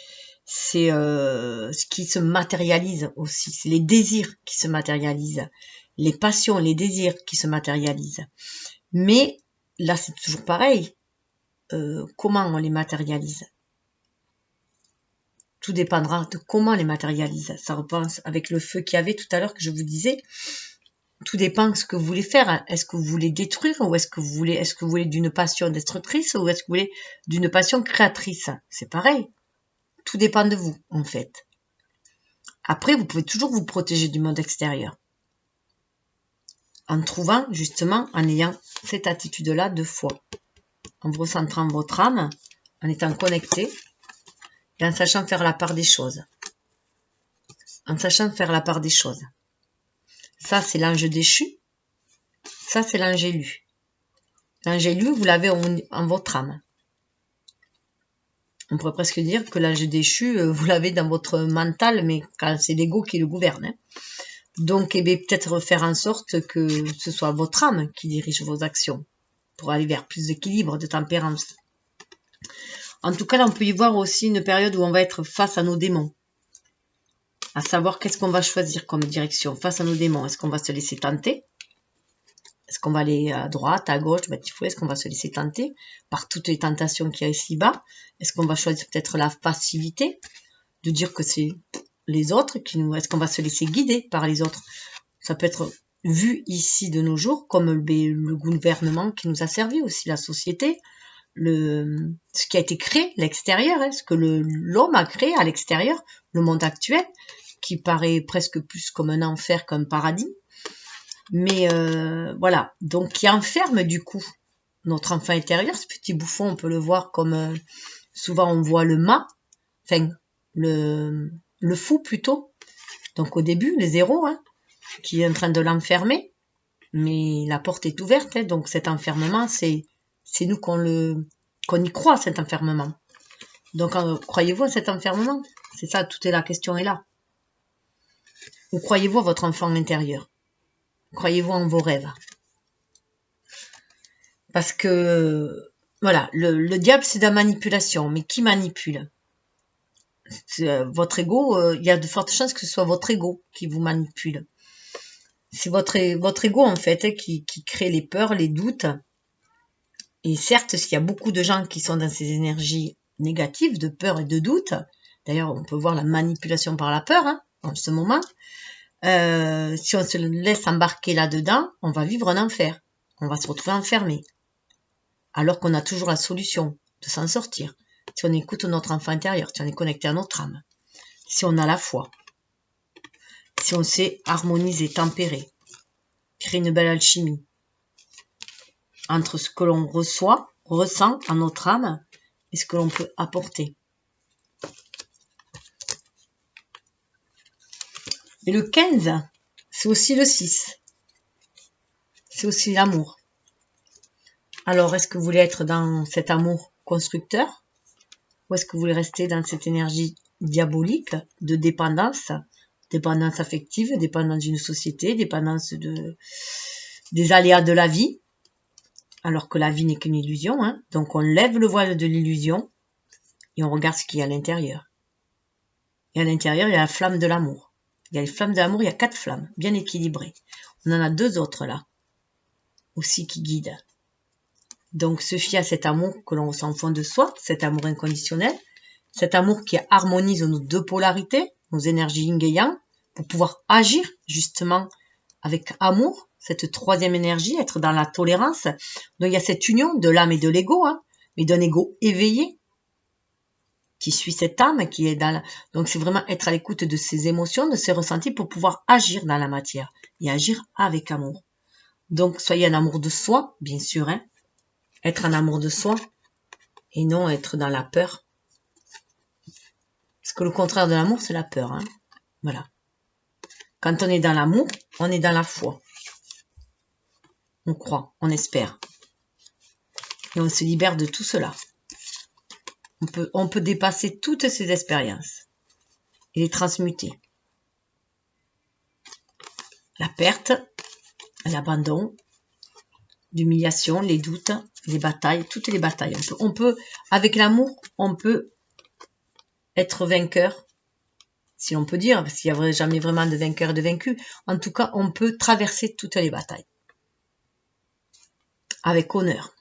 ce qui se matérialise aussi. C'est les désirs qui se matérialisent, les passions, les désirs qui se matérialisent. Mais là, c'est toujours pareil. Comment on les matérialise? Tout dépendra de comment on les matérialise. Ça repense avec le feu qu'il y avait tout à l'heure que je vous disais. Tout dépend de ce que vous voulez faire. Est-ce que vous voulez détruire ou est-ce que vous voulez d'une passion destructrice ou est-ce que vous voulez d'une passion créatrice? C'est pareil. Tout dépend de vous, en fait. Après, vous pouvez toujours vous protéger du monde extérieur. En trouvant, justement, en ayant cette attitude-là de foi. En vous recentrant votre âme, en étant connecté et en sachant faire la part des choses. En sachant faire la part des choses. Ça, c'est l'ange déchu. Ça, c'est l'ange élu. L'ange élu, vous l'avez en votre âme. On pourrait presque dire que l'ange déchu, vous l'avez dans votre mental, mais quand c'est l'ego qui le gouverne. Hein. Donc, peut-être faire en sorte que ce soit votre âme qui dirige vos actions pour aller vers plus d'équilibre, de tempérance. En tout cas, là, on peut y voir aussi une période où on va être face à nos démons. À savoir qu'est-ce qu'on va choisir comme direction face à nos démons. Est-ce qu'on va se laisser tenter? Est-ce qu'on va aller à droite, à gauche, est-ce qu'on va se laisser tenter par toutes les tentations qu'il y a ici-bas? Est-ce qu'on va choisir peut-être la passivité, de dire que c'est les autres qui nous... Est-ce qu'on va se laisser guider par les autres? Ça peut être vu ici de nos jours comme le gouvernement qui nous a servi aussi, la société, ce qui a été créé, l'extérieur, hein, ce que l'homme a créé à l'extérieur, le monde actuel, qui paraît presque plus comme un enfer qu'un paradis. Mais voilà, donc qui enferme du coup notre enfant intérieur, ce petit bouffon, on peut le voir comme souvent on voit le mât, enfin le fou plutôt. Donc au début, le zéro, hein, qui est en train de l'enfermer, mais la porte est ouverte, hein, donc cet enfermement, c'est nous qu'on y croit, cet enfermement. Donc croyez-vous à cet enfermement? C'est ça, la question est là. Ou croyez-vous à votre enfant intérieur? Croyez-vous en vos rêves? Parce que, voilà, le diable, c'est de la manipulation. Mais qui manipule? Votre ego, il y a de fortes chances que ce soit votre ego qui vous manipule. C'est votre ego, en fait, hein, qui crée les peurs, les doutes. Et certes, s'il y a beaucoup de gens qui sont dans ces énergies négatives, de peur et de doute, d'ailleurs, on peut voir la manipulation par la peur, hein, en ce moment, si on se laisse embarquer là-dedans, on va vivre un enfer. On va se retrouver enfermé. Alors qu'on a toujours la solution de s'en sortir. Si on écoute notre enfant intérieur, si on est connecté à notre âme, si on a la foi, si on sait harmoniser, tempérer, créer une belle alchimie entre ce que l'on ressent en notre âme et ce que l'on peut apporter. Et le 15, c'est aussi le 6. C'est aussi l'amour. Alors, est-ce que vous voulez être dans cet amour constructeur ou est-ce que vous voulez rester dans cette énergie diabolique de dépendance affective, dépendance d'une société, dépendance des aléas de la vie, alors que la vie n'est qu'une illusion, hein. Donc on lève le voile de l'illusion et on regarde ce qu'il y a à l'intérieur. Et à l'intérieur, il y a la flamme de l'amour. Il y a les flammes de l'amour, il y a 4 flammes, bien équilibrées. On en a 2 autres là, aussi qui guident. Donc se fier à cet amour que l'on ressent au fond de soi, cet amour inconditionnel, cet amour qui harmonise nos 2 polarités, nos énergies yin et yang, pour pouvoir agir justement avec amour, cette 3e énergie, être dans la tolérance. Donc il y a cette union de l'âme et de l'ego, hein, mais d'un ego éveillé, qui suit cette âme, qui est dans la... Donc c'est vraiment être à l'écoute de ses émotions, de ses ressentis pour pouvoir agir dans la matière et agir avec amour. Donc soyez un amour de soi, bien sûr, hein, être un amour de soi et non être dans la peur. Parce que le contraire de l'amour, c'est la peur, hein. Voilà. Quand on est dans l'amour, on est dans la foi. On croit, on espère. Et on se libère de tout cela. On peut dépasser toutes ces expériences et les transmuter. la perte, l'abandon, l'humiliation, les doutes, les batailles, toutes les batailles. On peut avec l'amour, on peut être vainqueur, si l'on peut dire, parce qu'il n'y a jamais vraiment de vainqueur et de vaincu. En tout cas, on peut traverser toutes les batailles avec honneur.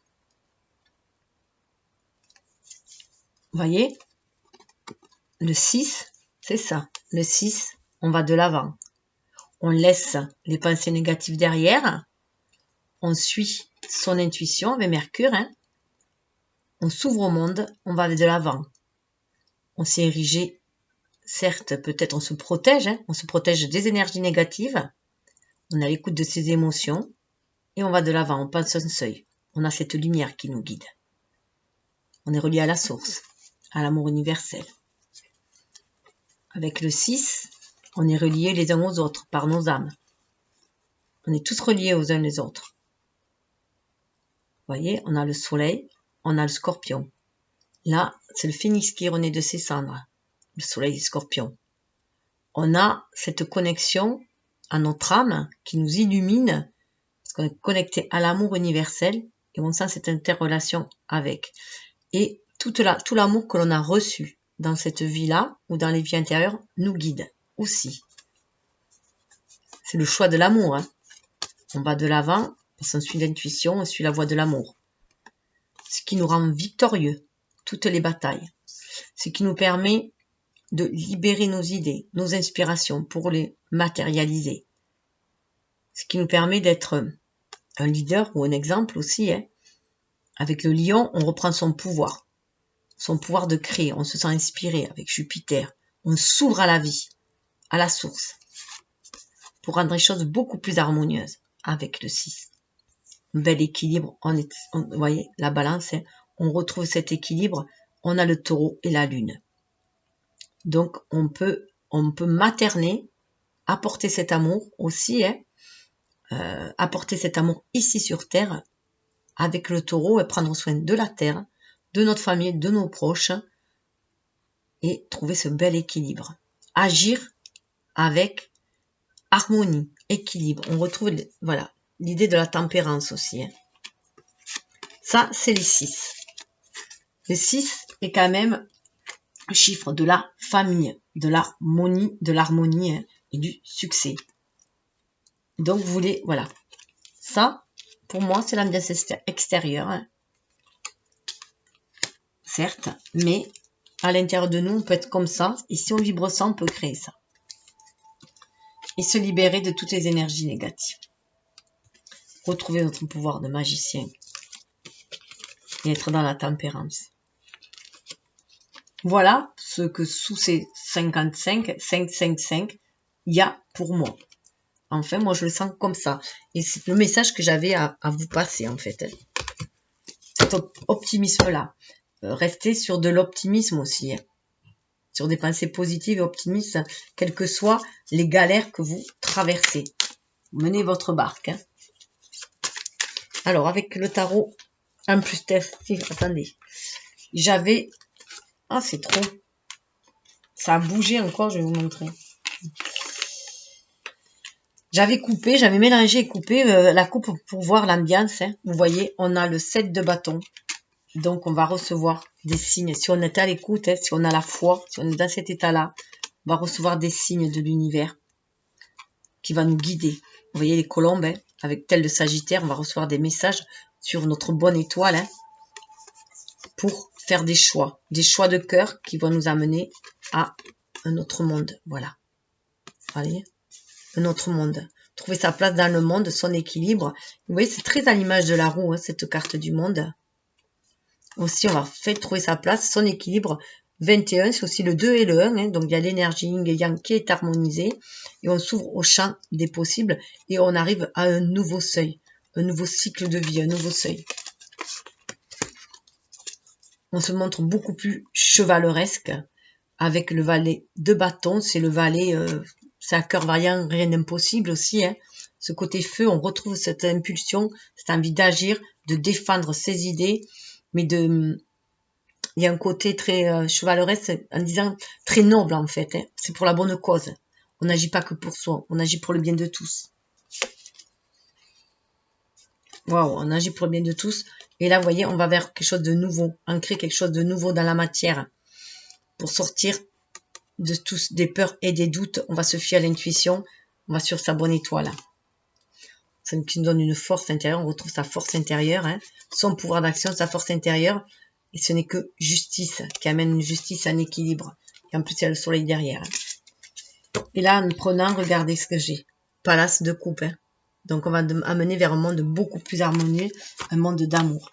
Vous voyez, le 6, c'est ça. Le 6, on va de l'avant. On laisse les pensées négatives derrière. On suit son intuition avec Mercure. On s'ouvre au monde, on va de l'avant. On s'est érigé, certes, peut-être on se protège des énergies négatives. On a l'écoute de ses émotions et on va de l'avant, on passe un seuil. On a cette lumière qui nous guide. On est relié à la source, à l'amour universel. Avec le 6, on est reliés les uns aux autres par nos âmes. On est tous reliés aux uns les autres. Vous voyez, on a le soleil, on a le scorpion. Là, c'est le phénix qui renaît de ses cendres. Le soleil et le scorpion. On a cette connexion à notre âme qui nous illumine parce qu'on est connecté à l'amour universel et on sent cette interrelation avec. Et tout l'amour que l'on a reçu dans cette vie-là ou dans les vies intérieures nous guide aussi. C'est le choix de l'amour. On va de l'avant parce qu'on suit l'intuition, on suit la voie de l'amour. Ce qui nous rend victorieux, toutes les batailles. Ce qui nous permet de libérer nos idées, nos inspirations pour les matérialiser. Ce qui nous permet d'être un leader ou un exemple aussi. Avec le lion, on reprend son pouvoir de créer. On se sent inspiré avec Jupiter. On s'ouvre à la vie, à la source, pour rendre les choses beaucoup plus harmonieuses avec le 6. Un bel équilibre. Vous voyez, la balance, on retrouve cet équilibre. On a le taureau et la lune. Donc, on peut materner, apporter cet amour aussi, apporter cet amour ici sur Terre, avec le taureau et prendre soin de la Terre, de notre famille, de nos proches, et trouver ce bel équilibre. Agir avec harmonie, équilibre. On retrouve, voilà, l'idée de la tempérance aussi. Ça, c'est les 6. Le 6 est quand même le chiffre de la famille, de l'harmonie et du succès. Donc, vous voulez, voilà. Ça, pour moi, c'est l'ambiance extérieure. Certes, mais à l'intérieur de nous, on peut être comme ça. Et si on vibre ça, on peut créer ça. Et se libérer de toutes les énergies négatives. Retrouver notre pouvoir de magicien. Et être dans la tempérance. Voilà ce que sous ces 55, il y a pour moi. Enfin, moi, je le sens comme ça. Et c'est le message que j'avais à vous passer, en fait. Cet optimisme-là. Restez sur de l'optimisme aussi. Sur des pensées positives et optimistes, quelles que soient les galères que vous traversez. Menez votre barque. Alors, avec le tarot 1 plus Steph, attendez. J'avais... Ah, c'est trop. Ça a bougé encore, je vais vous montrer. J'avais mélangé et coupé la coupe pour voir l'ambiance. Vous voyez, on a le 7 de bâton. Donc, on va recevoir des signes. Si on est à l'écoute, si on a la foi, si on est dans cet état-là, on va recevoir des signes de l'univers qui va nous guider. Vous voyez les colombes, avec tel de Sagittaire, on va recevoir des messages sur notre bonne étoile pour faire des choix de cœur qui vont nous amener à un autre monde. Voilà. Vous voyez, un autre monde. Trouver sa place dans le monde, son équilibre. Vous voyez, c'est très à l'image de la roue, cette carte du monde. Aussi, on va faire trouver sa place, son équilibre. 21, c'est aussi le 2 et le 1. Donc, il y a l'énergie yin et yang qui est harmonisée. Et on s'ouvre au champ des possibles. Et on arrive à un nouveau seuil. Un nouveau cycle de vie, un nouveau seuil. On se montre beaucoup plus chevaleresque. Avec le valet de bâton. C'est le valet, c'est à cœur vaillant, rien d'impossible aussi. Ce côté feu, on retrouve cette impulsion, cette envie d'agir, de défendre ses idées. Mais il y a un côté très chevaleresque en disant très noble en fait. C'est pour la bonne cause. On n'agit pas que pour soi, on agit pour le bien de tous. Waouh, on agit pour le bien de tous. Et là, vous voyez, on va vers quelque chose de nouveau, ancrer quelque chose de nouveau dans la matière. Pour sortir de tous des peurs et des doutes, on va se fier à l'intuition, on va sur sa bonne étoile. Ça nous donne une force intérieure, on retrouve sa force intérieure, hein, son pouvoir d'action, sa force intérieure. Et ce n'est que justice qui amène une justice, un équilibre. Et en plus, il y a le soleil derrière. Et là, en prenant, regardez ce que j'ai. Palace de coupe. Hein. Donc, on va amener vers un monde beaucoup plus harmonieux, un monde d'amour.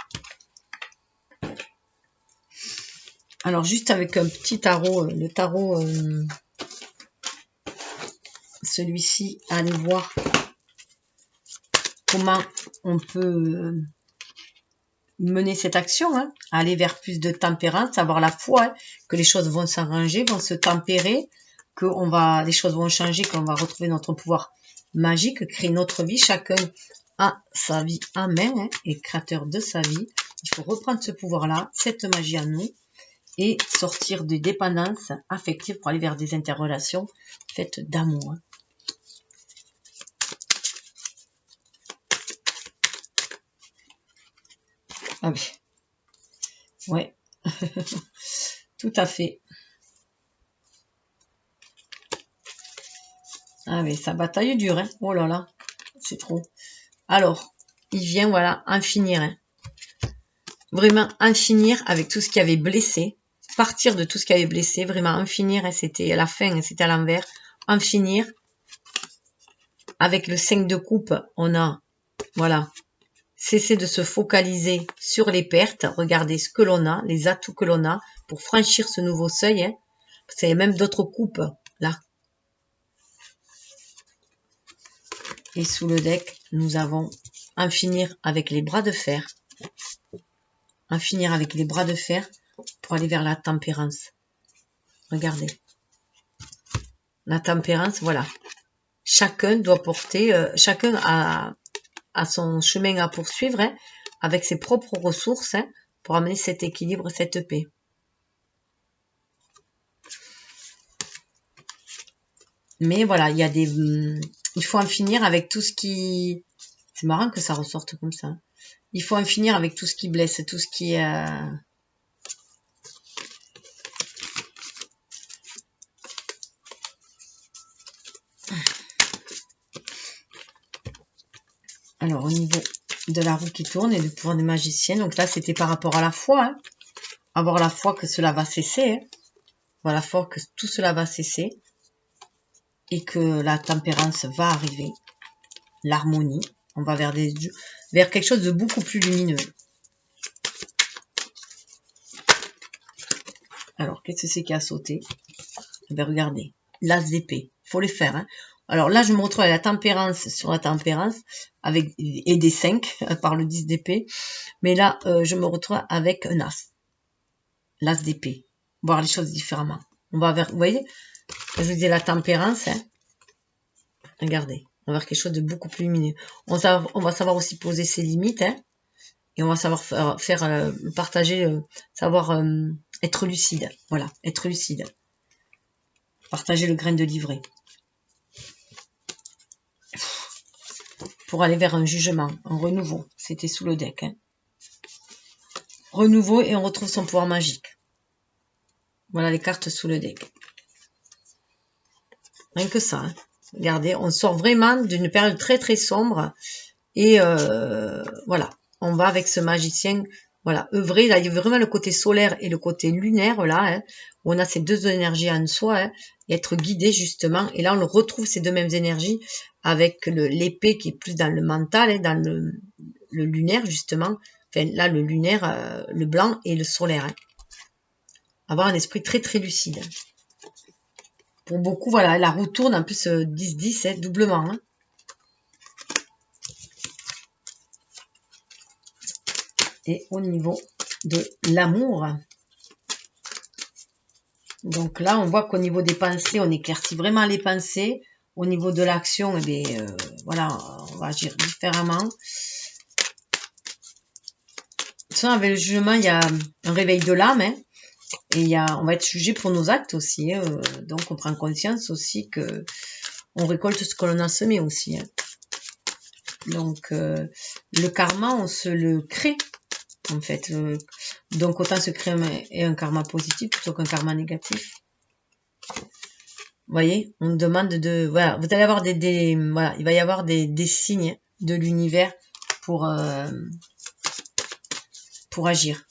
Alors, juste avec un petit tarot, le tarot, celui-ci, allez voir comment on peut mener cette action, hein, aller vers plus de tempérance, avoir la foi, hein, que les choses vont s'arranger, vont se tempérer, que les choses vont changer, qu'on va retrouver notre pouvoir magique, créer notre vie, chacun a sa vie en main, hein, et créateur de sa vie. Il faut reprendre ce pouvoir-là, cette magie en nous, et sortir de dépendance affective pour aller vers des interrelations faites d'amour. Hein. Ah oui. Ouais. Tout à fait. Ah mais ça bataille dure, hein. Oh là là. C'est trop. Alors, il vient, voilà, en finir. Hein. Vraiment en finir avec tout ce qui avait blessé. Partir de tout ce qui avait blessé. Vraiment en finir. Hein. C'était à la fin, hein, c'était à l'envers. En finir. Avec le 5 de coupe, on a, voilà, cesser de se focaliser sur les pertes, regardez ce que l'on a, les atouts que l'on a pour franchir ce nouveau seuil. Hein. C'est même d'autres coupes là. Et sous le deck, nous avons en finir avec les bras de fer. En finir avec les bras de fer pour aller vers la tempérance. Regardez. La tempérance, voilà. Chacun doit porter, chacun a son chemin à poursuivre, hein, avec ses propres ressources, hein, pour amener cet équilibre, cette paix. Mais voilà, il faut en finir avec tout ce qui... C'est marrant que ça ressorte comme ça. Il faut en finir avec tout ce qui blesse, tout ce qui... Alors, au niveau de la roue qui tourne et du pouvoir des magiciens, donc là, c'était par rapport à la foi. Hein. Avoir la foi que cela va cesser. Hein. Avoir la foi que tout cela va cesser. Et que la tempérance va arriver. L'harmonie. On va vers quelque chose de beaucoup plus lumineux. Alors, qu'est-ce que c'est qui a sauté? Eh bien, regardez. L'as d'épée. Il faut les faire. Hein. Alors là, je me retrouve à la tempérance sur la tempérance et des 5 par le 10 d'épée. Mais là, je me retrouve avec un as. L'as d'épée. Voir les choses différemment. On va vers, vous voyez, je vous dis la tempérance. Hein. Regardez, on va vers quelque chose de beaucoup plus lumineux. On va savoir aussi poser ses limites. Hein. Et on va savoir partager, savoir être lucide. Voilà, être lucide. Partager le grain de livret. Pour aller vers un jugement, un renouveau. C'était sous le deck. Hein. Renouveau et on retrouve son pouvoir magique. Voilà les cartes sous le deck. Rien que ça. Hein. Regardez, on sort vraiment d'une période très très sombre. Et voilà, on va avec ce magicien, voilà, œuvrer. Là, il y a vraiment le côté solaire et le côté lunaire, là, hein, où on a ces deux énergies en soi, hein, et être guidé justement. Et là, on retrouve ces deux mêmes énergies avec l'épée qui est plus dans le mental, hein, dans le lunaire, justement. Enfin, là, le lunaire, le blanc et le solaire. Hein. Avoir un esprit très très lucide. Pour beaucoup, voilà, la roue tourne en plus 10-10, hein, doublement. Hein. Et au niveau de l'amour, donc là, on voit qu'au niveau des pensées, on éclaircit vraiment les pensées. Au niveau de l'action, eh bien, voilà, on va agir différemment. Ça, avec le jugement, il y a un réveil de l'âme, hein, et on va être jugé pour nos actes aussi. Hein, donc, on prend conscience aussi que on récolte ce que l'on a semé aussi. Hein. Donc, le karma, on se le crée, en fait. Donc, autant se créer un karma positif plutôt qu'un karma négatif. Vous voyez, on demande de... Voilà, vous allez avoir voilà, il va y avoir des signes de l'univers pour agir.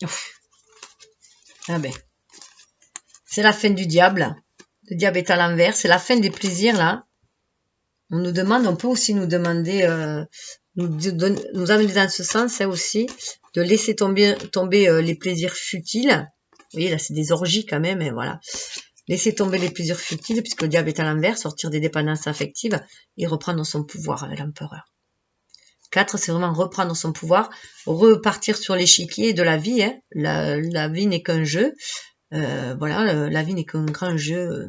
Ouf. Ah ben, c'est la fin du diable. Le diable est à l'envers. C'est la fin des plaisirs, là. On nous demande, on peut aussi nous demander, nous amener dans ce sens, hein, aussi, de laisser tomber les plaisirs futiles. Vous voyez, là, c'est des orgies quand même, et voilà. Laisser tomber les plaisirs futiles, puisque le diable est à l'envers, sortir des dépendances affectives et reprendre son pouvoir avec l'empereur. 4, c'est vraiment reprendre son pouvoir, repartir sur l'échiquier de la vie. Hein. La vie n'est qu'un jeu. Voilà, la vie n'est qu'un grand jeu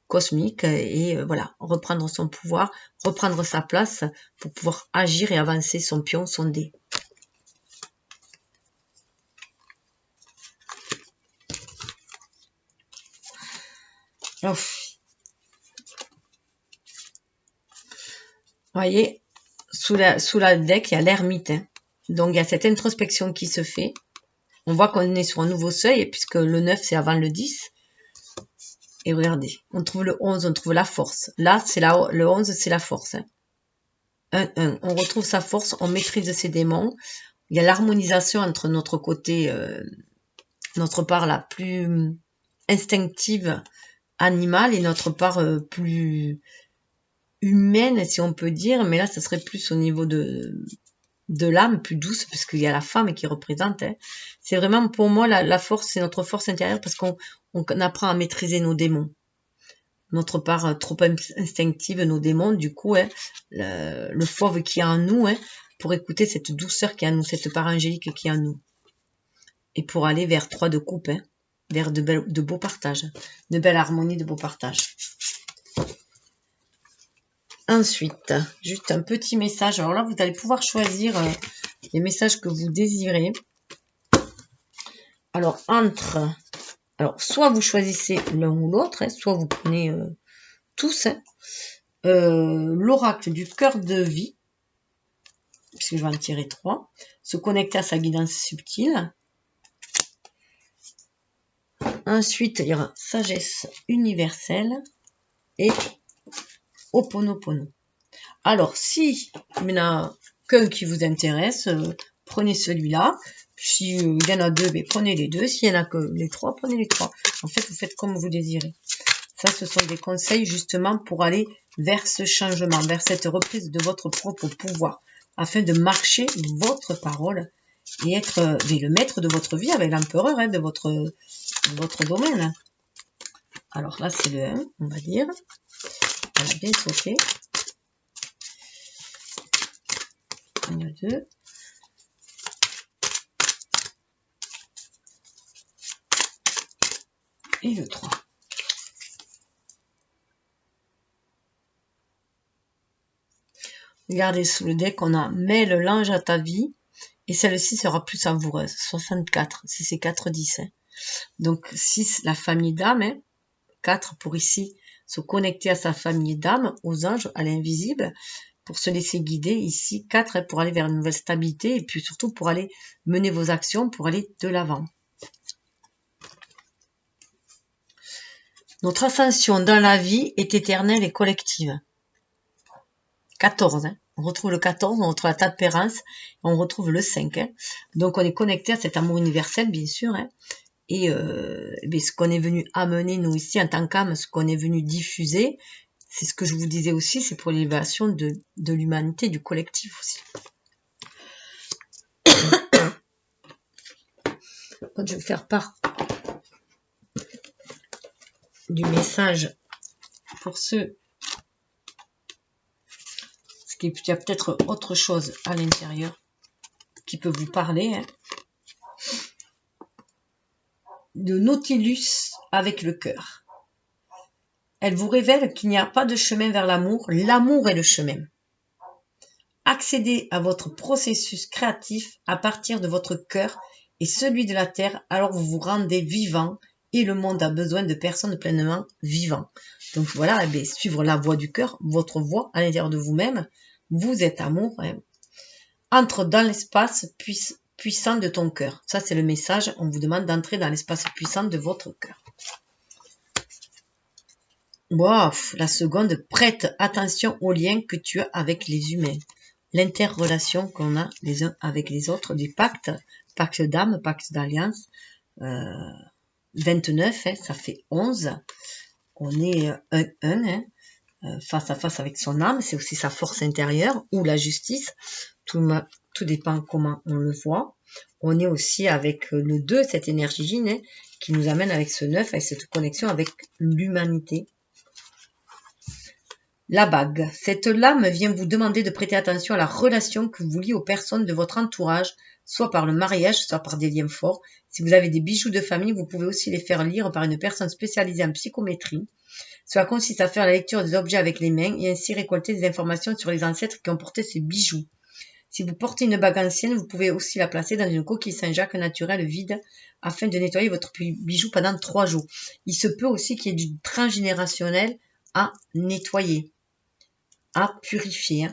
cosmique et voilà, reprendre son pouvoir, reprendre sa place pour pouvoir agir et avancer son pion, son dé. Ouf. Vous voyez, sous la deck, il y a l'ermite. Hein. Donc, il y a cette introspection qui se fait. On voit qu'on est sur un nouveau seuil, puisque le 9, c'est avant le 10. Et regardez, on trouve le 11, on trouve la force. Là, le 11, c'est la force. Hein. 1. On retrouve sa force, on maîtrise ses démons. Il y a l'harmonisation entre notre côté, notre part la plus instinctive, animale, et notre part plus humaine, si on peut dire. Mais là, ça serait plus au niveau de l'âme, plus douce, parce qu'il y a la femme qui représente. Hein. C'est vraiment, pour moi, la force, c'est notre force intérieure, parce qu'on apprend à maîtriser nos démons. Notre part trop instinctive, nos démons, du coup, hein, le fauve qui est en nous, hein, pour écouter cette douceur qui est en nous, cette part angélique qui est en nous. Et pour aller vers 3 de coupe, hein, vers de beaux partages, de belles harmonies, de beaux partages. Ensuite, juste un petit message. Alors là, vous allez pouvoir choisir les messages que vous désirez. Alors, soit vous choisissez l'un ou l'autre, hein, soit vous prenez tous. Hein, l'oracle du cœur de vie, puisque je vais en tirer 3. Se connecter à sa guidance subtile. Ensuite, il y aura sagesse universelle et Ho'oponopono. Alors, si il n'y en a qu'un qui vous intéresse, prenez celui-là. Si il y en a 2, prenez les 2. S'il n'y en a que les 3, prenez les 3. En fait, vous faites comme vous désirez. Ça, ce sont des conseils justement pour aller vers ce changement, vers cette reprise de votre propre pouvoir, afin de marcher votre parole et être le maître de votre vie avec l'empereur, hein, de votre domaine. Alors là, c'est le 1, on va dire. On va bien sauter. Le 2. Et le 3. Regardez sous le deck, on a mêle l'ange à ta vie. Et celle-ci sera plus savoureuse. 64, si c'est 4, 10. Hein. Donc 6, la famille d'âme. Hein. 4 pour ici se connecter à sa famille d'âme, aux anges, à l'invisible, pour se laisser guider. Ici, 4 hein, pour aller vers une nouvelle stabilité et puis surtout pour aller mener vos actions, pour aller de l'avant. Notre ascension dans la vie est éternelle et collective. 14, hein. On retrouve le 14, on retrouve la tempérance, on retrouve le 5. Hein. Donc on est connecté à cet amour universel, bien sûr. Hein. Et ce qu'on est venu amener, nous ici, en tant qu'âme, ce qu'on est venu diffuser, c'est ce que je vous disais aussi, c'est pour l'élévation de l'humanité, du collectif aussi. Quand je vais faire part du message pour ceux qu'il y a peut-être autre chose à l'intérieur qui peut vous parler. Hein. De Nautilus avec le cœur. Elle vous révèle qu'il n'y a pas de chemin vers l'amour. L'amour est le chemin. Accédez à votre processus créatif à partir de votre cœur et celui de la terre, alors vous vous rendez vivant et le monde a besoin de personnes pleinement vivantes. Donc voilà, eh bien, suivre la voie du cœur, votre voix à l'intérieur de vous-même. Vous êtes amour. Hein. Entre dans l'espace puissant de ton cœur. Ça, c'est le message. On vous demande d'entrer dans l'espace puissant de votre cœur. Wow, la seconde, prête attention aux liens que tu as avec les humains. L'interrelation qu'on a les uns avec les autres, des pactes, pacte d'âme, pacte d'alliance. 29, hein, ça fait 11. On est un, face à face avec son âme. C'est aussi sa force intérieure ou la justice. Tout dépend comment on le voit. On est aussi avec le 2, cette énergie yin, hein, qui nous amène avec ce 9, avec cette connexion avec l'humanité. La bague. Cette lame vient vous demander de prêter attention à la relation que vous liez aux personnes de votre entourage, soit par le mariage, soit par des liens forts. Si vous avez des bijoux de famille, vous pouvez aussi les faire lire par une personne spécialisée en psychométrie. Cela consiste à faire la lecture des objets avec les mains et ainsi récolter des informations sur les ancêtres qui ont porté ces bijoux. Si vous portez une bague ancienne, vous pouvez aussi la placer dans une coquille Saint-Jacques naturelle vide afin de nettoyer votre bijou pendant 3 jours. Il se peut aussi qu'il y ait du transgénérationnel à nettoyer, à purifier.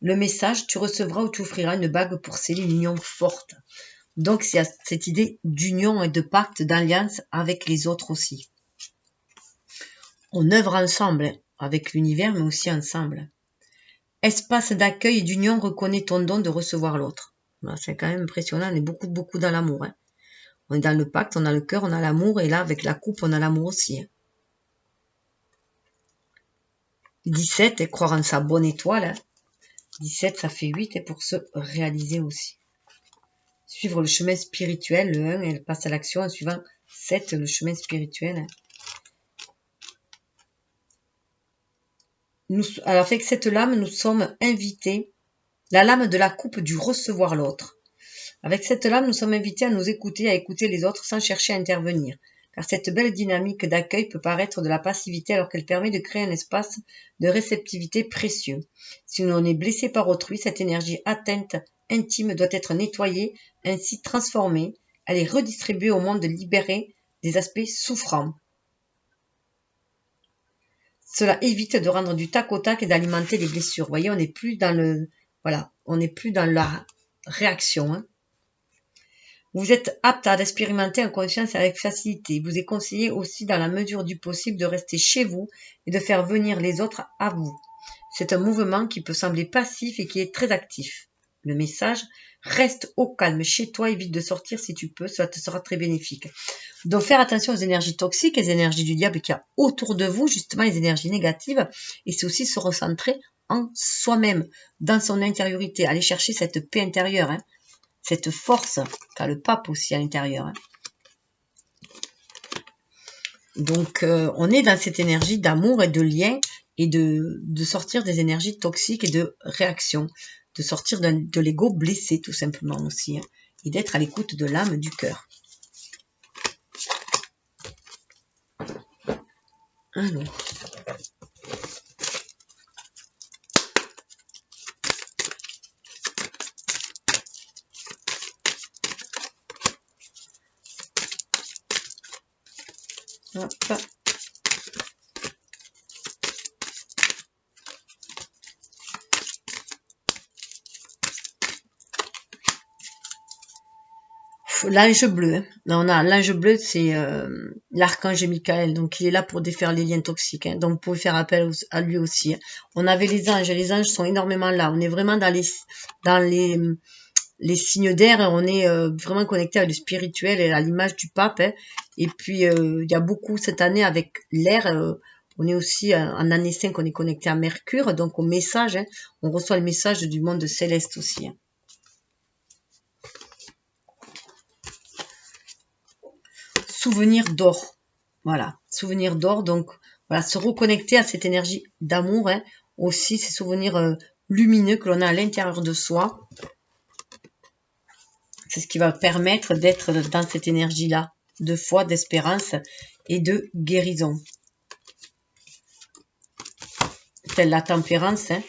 Le message, tu recevras ou tu offriras une bague pour sceller une union forte. Donc, c'est cette idée d'union et de pacte, d'alliance avec les autres aussi. On œuvre ensemble, avec l'univers, mais aussi ensemble. Espace d'accueil et d'union reconnaît ton don de recevoir l'autre. C'est quand même impressionnant, on est beaucoup dans l'amour. Hein. On est dans le pacte, on a le cœur, on a l'amour, et là, avec la coupe, on a l'amour aussi. Hein. 17, et croire en sa bonne étoile. Hein. 17, ça fait 8, et pour se réaliser aussi. Suivre le chemin spirituel, le 1, elle passe à l'action en suivant 7, le chemin spirituel. Hein. Alors, avec cette lame, nous sommes invités, la lame de la coupe du recevoir l'autre. Avec cette lame, nous sommes invités à nous écouter, à écouter les autres sans chercher à intervenir. Car cette belle dynamique d'accueil peut paraître de la passivité alors qu'elle permet de créer un espace de réceptivité précieux. Si l'on est blessé par autrui, cette énergie atteinte intime doit être nettoyée, ainsi transformée. Elle est redistribuée au monde libéré des aspects souffrants. Cela évite de rendre du tac au tac et d'alimenter les blessures. Vous voyez, on n'est plus dans on n'est plus dans la réaction. Hein. Vous êtes apte à l'expérimenter en conscience avec facilité. Il vous est conseillé aussi, dans la mesure du possible, de rester chez vous et de faire venir les autres à vous. C'est un mouvement qui peut sembler passif et qui est très actif. Le message, reste au calme chez toi, évite de sortir si tu peux, cela te sera très bénéfique. Donc faire attention aux énergies toxiques, les énergies du diable qu'il y a autour de vous, justement les énergies négatives, et c'est aussi se recentrer en soi-même, dans son intériorité, aller chercher cette paix intérieure, hein, cette force qu'a le pape aussi à l'intérieur. Hein. Donc on est dans cette énergie d'amour et de lien, et de sortir des énergies toxiques et de réaction, de sortir de l'ego blessé tout simplement aussi, hein, et d'être à l'écoute de l'âme, du cœur. Alors. Hop. L'ange bleu. Hein. Là, on a l'ange bleu, c'est l'archange Michael. Donc, il est là pour défaire les liens toxiques. Hein. Donc, vous pouvez faire appel à lui aussi. Hein. On avait les anges. Les anges sont énormément là. On est vraiment dans les signes d'air. On est vraiment connecté avec le spirituel et à l'image du pape. Hein. Et puis, il y a beaucoup cette année avec l'air. On est aussi en année 5, on est connecté à Mercure. Donc, au message, hein, on reçoit le message du monde céleste aussi. Hein. Souvenir d'or. Voilà, souvenir d'or. Donc, voilà, se reconnecter à cette énergie d'amour. Hein. Aussi, ces souvenirs lumineux que l'on a à l'intérieur de soi. C'est ce qui va permettre d'être dans cette énergie-là, de foi, d'espérance et de guérison. Telle la tempérance, hein.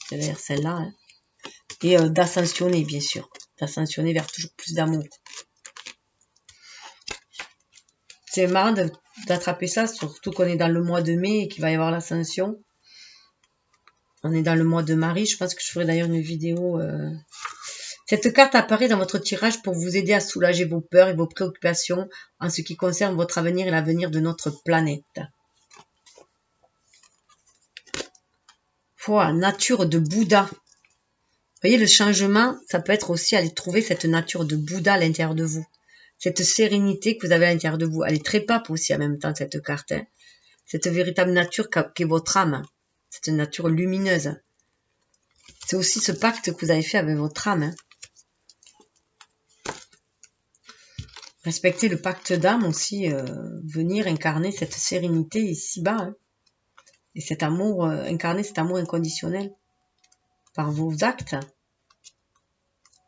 C'est d'ailleurs celle-là. Hein. Et d'ascensionner, bien sûr. D'ascensionner vers toujours plus d'amour. C'est marrant d'attraper ça, surtout qu'on est dans le mois de mai et qu'il va y avoir l'ascension. On est dans le mois de Marie. Je pense que je ferai d'ailleurs une vidéo. Cette carte apparaît dans votre tirage pour vous aider à soulager vos peurs et vos préoccupations en ce qui concerne votre avenir et l'avenir de notre planète. Voilà, nature de Bouddha. Vous voyez, le changement, ça peut être aussi aller trouver cette nature de Bouddha à l'intérieur de vous. Cette sérénité que vous avez à l'intérieur de vous. Elle est très pape aussi en même temps, cette carte. Hein. Cette véritable nature qu'est votre âme. Cette nature lumineuse. C'est aussi ce pacte que vous avez fait avec votre âme. Hein. Respecter le pacte d'âme aussi, venir incarner cette sérénité ici-bas. Hein. Et cet amour, incarner cet amour inconditionnel par vos actes.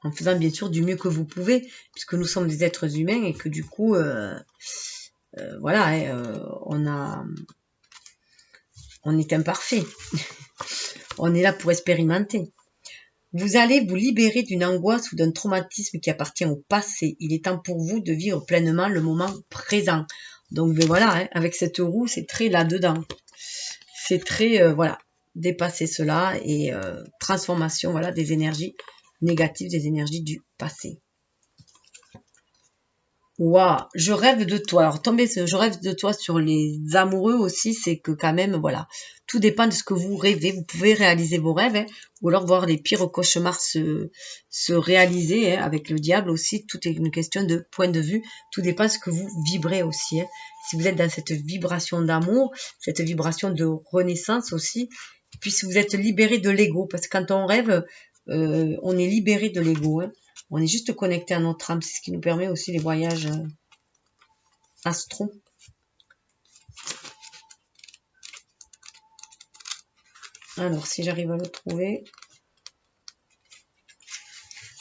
En faisant bien sûr du mieux que vous pouvez, puisque nous sommes des êtres humains et que du coup, voilà, hein, on est imparfait. On est là pour expérimenter. Vous allez vous libérer d'une angoisse ou d'un traumatisme qui appartient au passé. Il est temps pour vous de vivre pleinement le moment présent. Donc ben voilà, hein, avec cette roue, c'est très là-dedans. C'est très, voilà, dépasser cela et transformation, voilà, des énergies négatives, des énergies du passé. Waouh, je rêve de toi. Alors, je rêve de toi sur les amoureux aussi, c'est que quand même, voilà, tout dépend de ce que vous rêvez. Vous pouvez réaliser vos rêves, hein, ou alors voir les pires cauchemars se réaliser, hein, avec le diable aussi. Tout est une question de point de vue. Tout dépend de ce que vous vibrez aussi. Hein. Si vous êtes dans cette vibration d'amour, cette vibration de renaissance aussi, puis si vous êtes libéré de l'ego, parce que quand on rêve, on est libéré de l'ego, hein. On est juste connecté à notre âme. C'est ce qui nous permet aussi les voyages astro. Alors, si j'arrive à le trouver.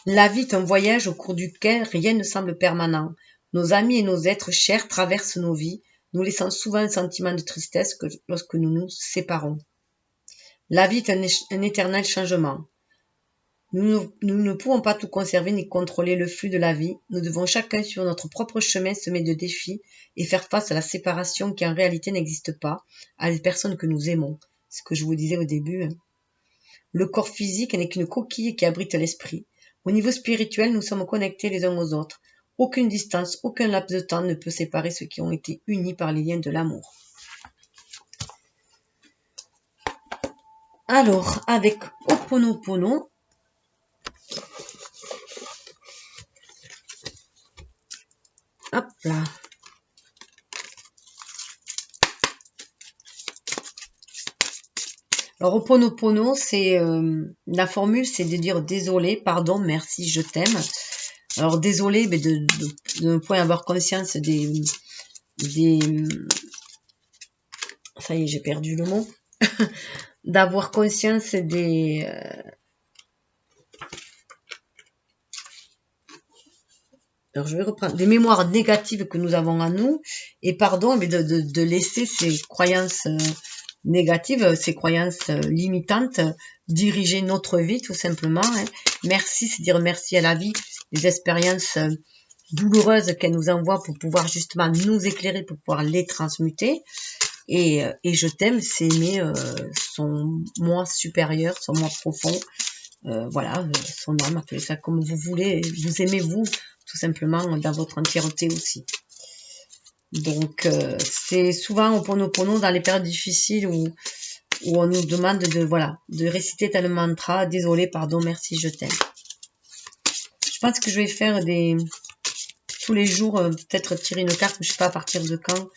La vie est un voyage au cours duquel rien ne semble permanent. Nos amis et nos êtres chers traversent nos vies, nous laissant souvent un sentiment de tristesse lorsque nous nous séparons. La vie est un éternel changement. Nous ne pouvons pas tout conserver ni contrôler le flux de la vie. Nous devons chacun sur notre propre chemin semer de défis et faire face à la séparation qui en réalité n'existe pas, à les personnes que nous aimons. Ce que je vous disais au début. Le corps physique n'est qu'une coquille qui abrite l'esprit. Au niveau spirituel, nous sommes connectés les uns aux autres. Aucune distance, aucun laps de temps ne peut séparer ceux qui ont été unis par les liens de l'amour. Alors, avec Ho'oponopono, hop là. Alors, Ho'oponopono, c'est la formule, c'est de dire désolé, pardon, merci, je t'aime. Alors, désolé, mais de ne point avoir conscience des ça y est, j'ai perdu le mot. D'avoir conscience des alors je vais reprendre des mémoires négatives que nous avons en nous et pardon, mais de laisser ces croyances négatives, ces croyances limitantes diriger notre vie tout simplement. Hein. Merci, c'est dire merci à la vie, les expériences douloureuses qu'elle nous envoie pour pouvoir justement nous éclairer, pour pouvoir les transmuter. Et je t'aime, c'est aimer son moi supérieur, son moi profond, voilà, son âme, appelez ça comme vous voulez, vous aimez vous, tout simplement, dans votre entièreté aussi. Donc, c'est souvent Ho'oponopono dans les périodes difficiles où on nous demande de réciter tel mantra, désolé, pardon, merci, je t'aime. Je pense que je vais faire tous les jours, peut-être tirer une carte, je ne sais pas à partir de quand,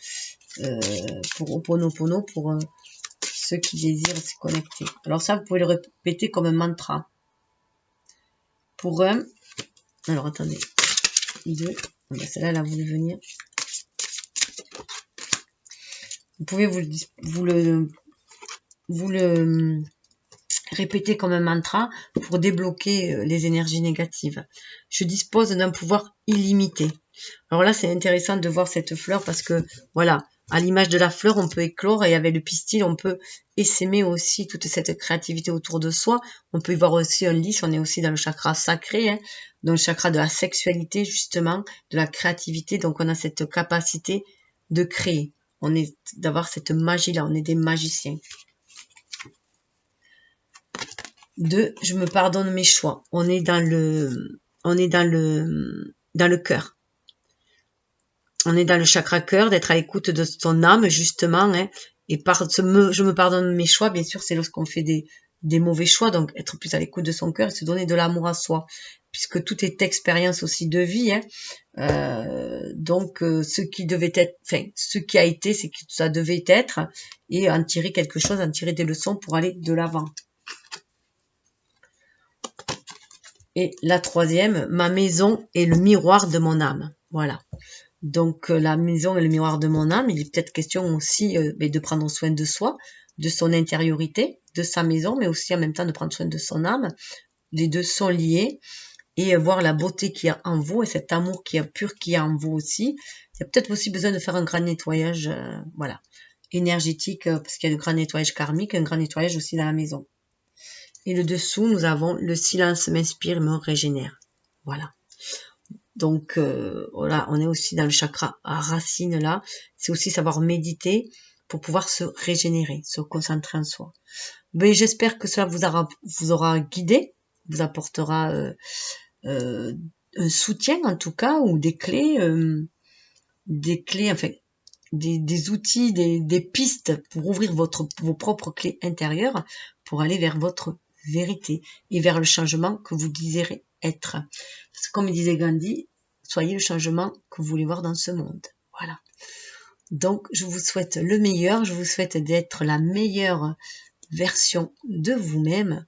pour Ho'oponopono, pour ceux qui désirent se connecter. Alors ça, vous pouvez le répéter comme un mantra. Pour un, alors attendez, 2, celle-là, elle a voulu venir. Vous pouvez vous le répéter comme un mantra pour débloquer les énergies négatives. Je dispose d'un pouvoir illimité. Alors là, c'est intéressant de voir cette fleur parce que, voilà, à l'image de la fleur, on peut éclore et avec le pistil, on peut essaimer aussi toute cette créativité autour de soi. On peut y voir aussi un lys, on est aussi dans le chakra sacré, hein, dans le chakra de la sexualité, justement, de la créativité. Donc, on a cette capacité de créer. On est d'avoir cette magie-là. On est des magiciens. 2, je me pardonne mes choix. On est dans le cœur. On est dans le chakra cœur, d'être à l'écoute de son âme, justement. Hein, et je me pardonne mes choix, bien sûr, c'est lorsqu'on fait des mauvais choix. Donc, être plus à l'écoute de son cœur et se donner de l'amour à soi. Puisque tout est expérience aussi de vie. Hein. Donc, ce qui devait être, enfin, ce qui a été, c'est que ça devait être. Et en tirer quelque chose, en tirer des leçons pour aller de l'avant. Et la 3e, ma maison est le miroir de mon âme. Voilà. Donc, la maison est le miroir de mon âme. Il est peut-être question aussi de prendre soin de soi, de son intériorité, de sa maison, mais aussi en même temps de prendre soin de son âme. Les deux sont liés. Et voir la beauté qu'il y a en vous et cet amour qui est pur qu'il y a en vous aussi. Il y a peut-être aussi besoin de faire un grand nettoyage voilà, énergétique, parce qu'il y a le grand nettoyage karmique, un grand nettoyage aussi dans la maison. Et le dessous, nous avons le silence m'inspire, me régénère. Voilà. Donc, voilà, on est aussi dans le chakra racine là. C'est aussi savoir méditer pour pouvoir se régénérer, se concentrer en soi. Mais j'espère que cela vous aura guidé, vous apportera un soutien en tout cas, ou des clés, enfin, des outils, des pistes pour ouvrir vos propres clés intérieures pour aller vers votre vérité et vers le changement que vous désirez être. Parce que comme disait Gandhi, soyez le changement que vous voulez voir dans ce monde. Voilà. Donc, je vous souhaite le meilleur, je vous souhaite d'être la meilleure version de vous-même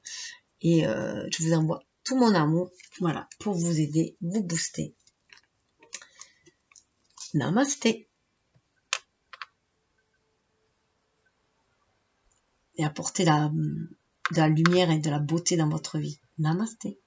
et je vous envoie tout mon amour, voilà, pour vous aider, vous booster. Namasté. Et apporter de la lumière et de la beauté dans votre vie. Namasté.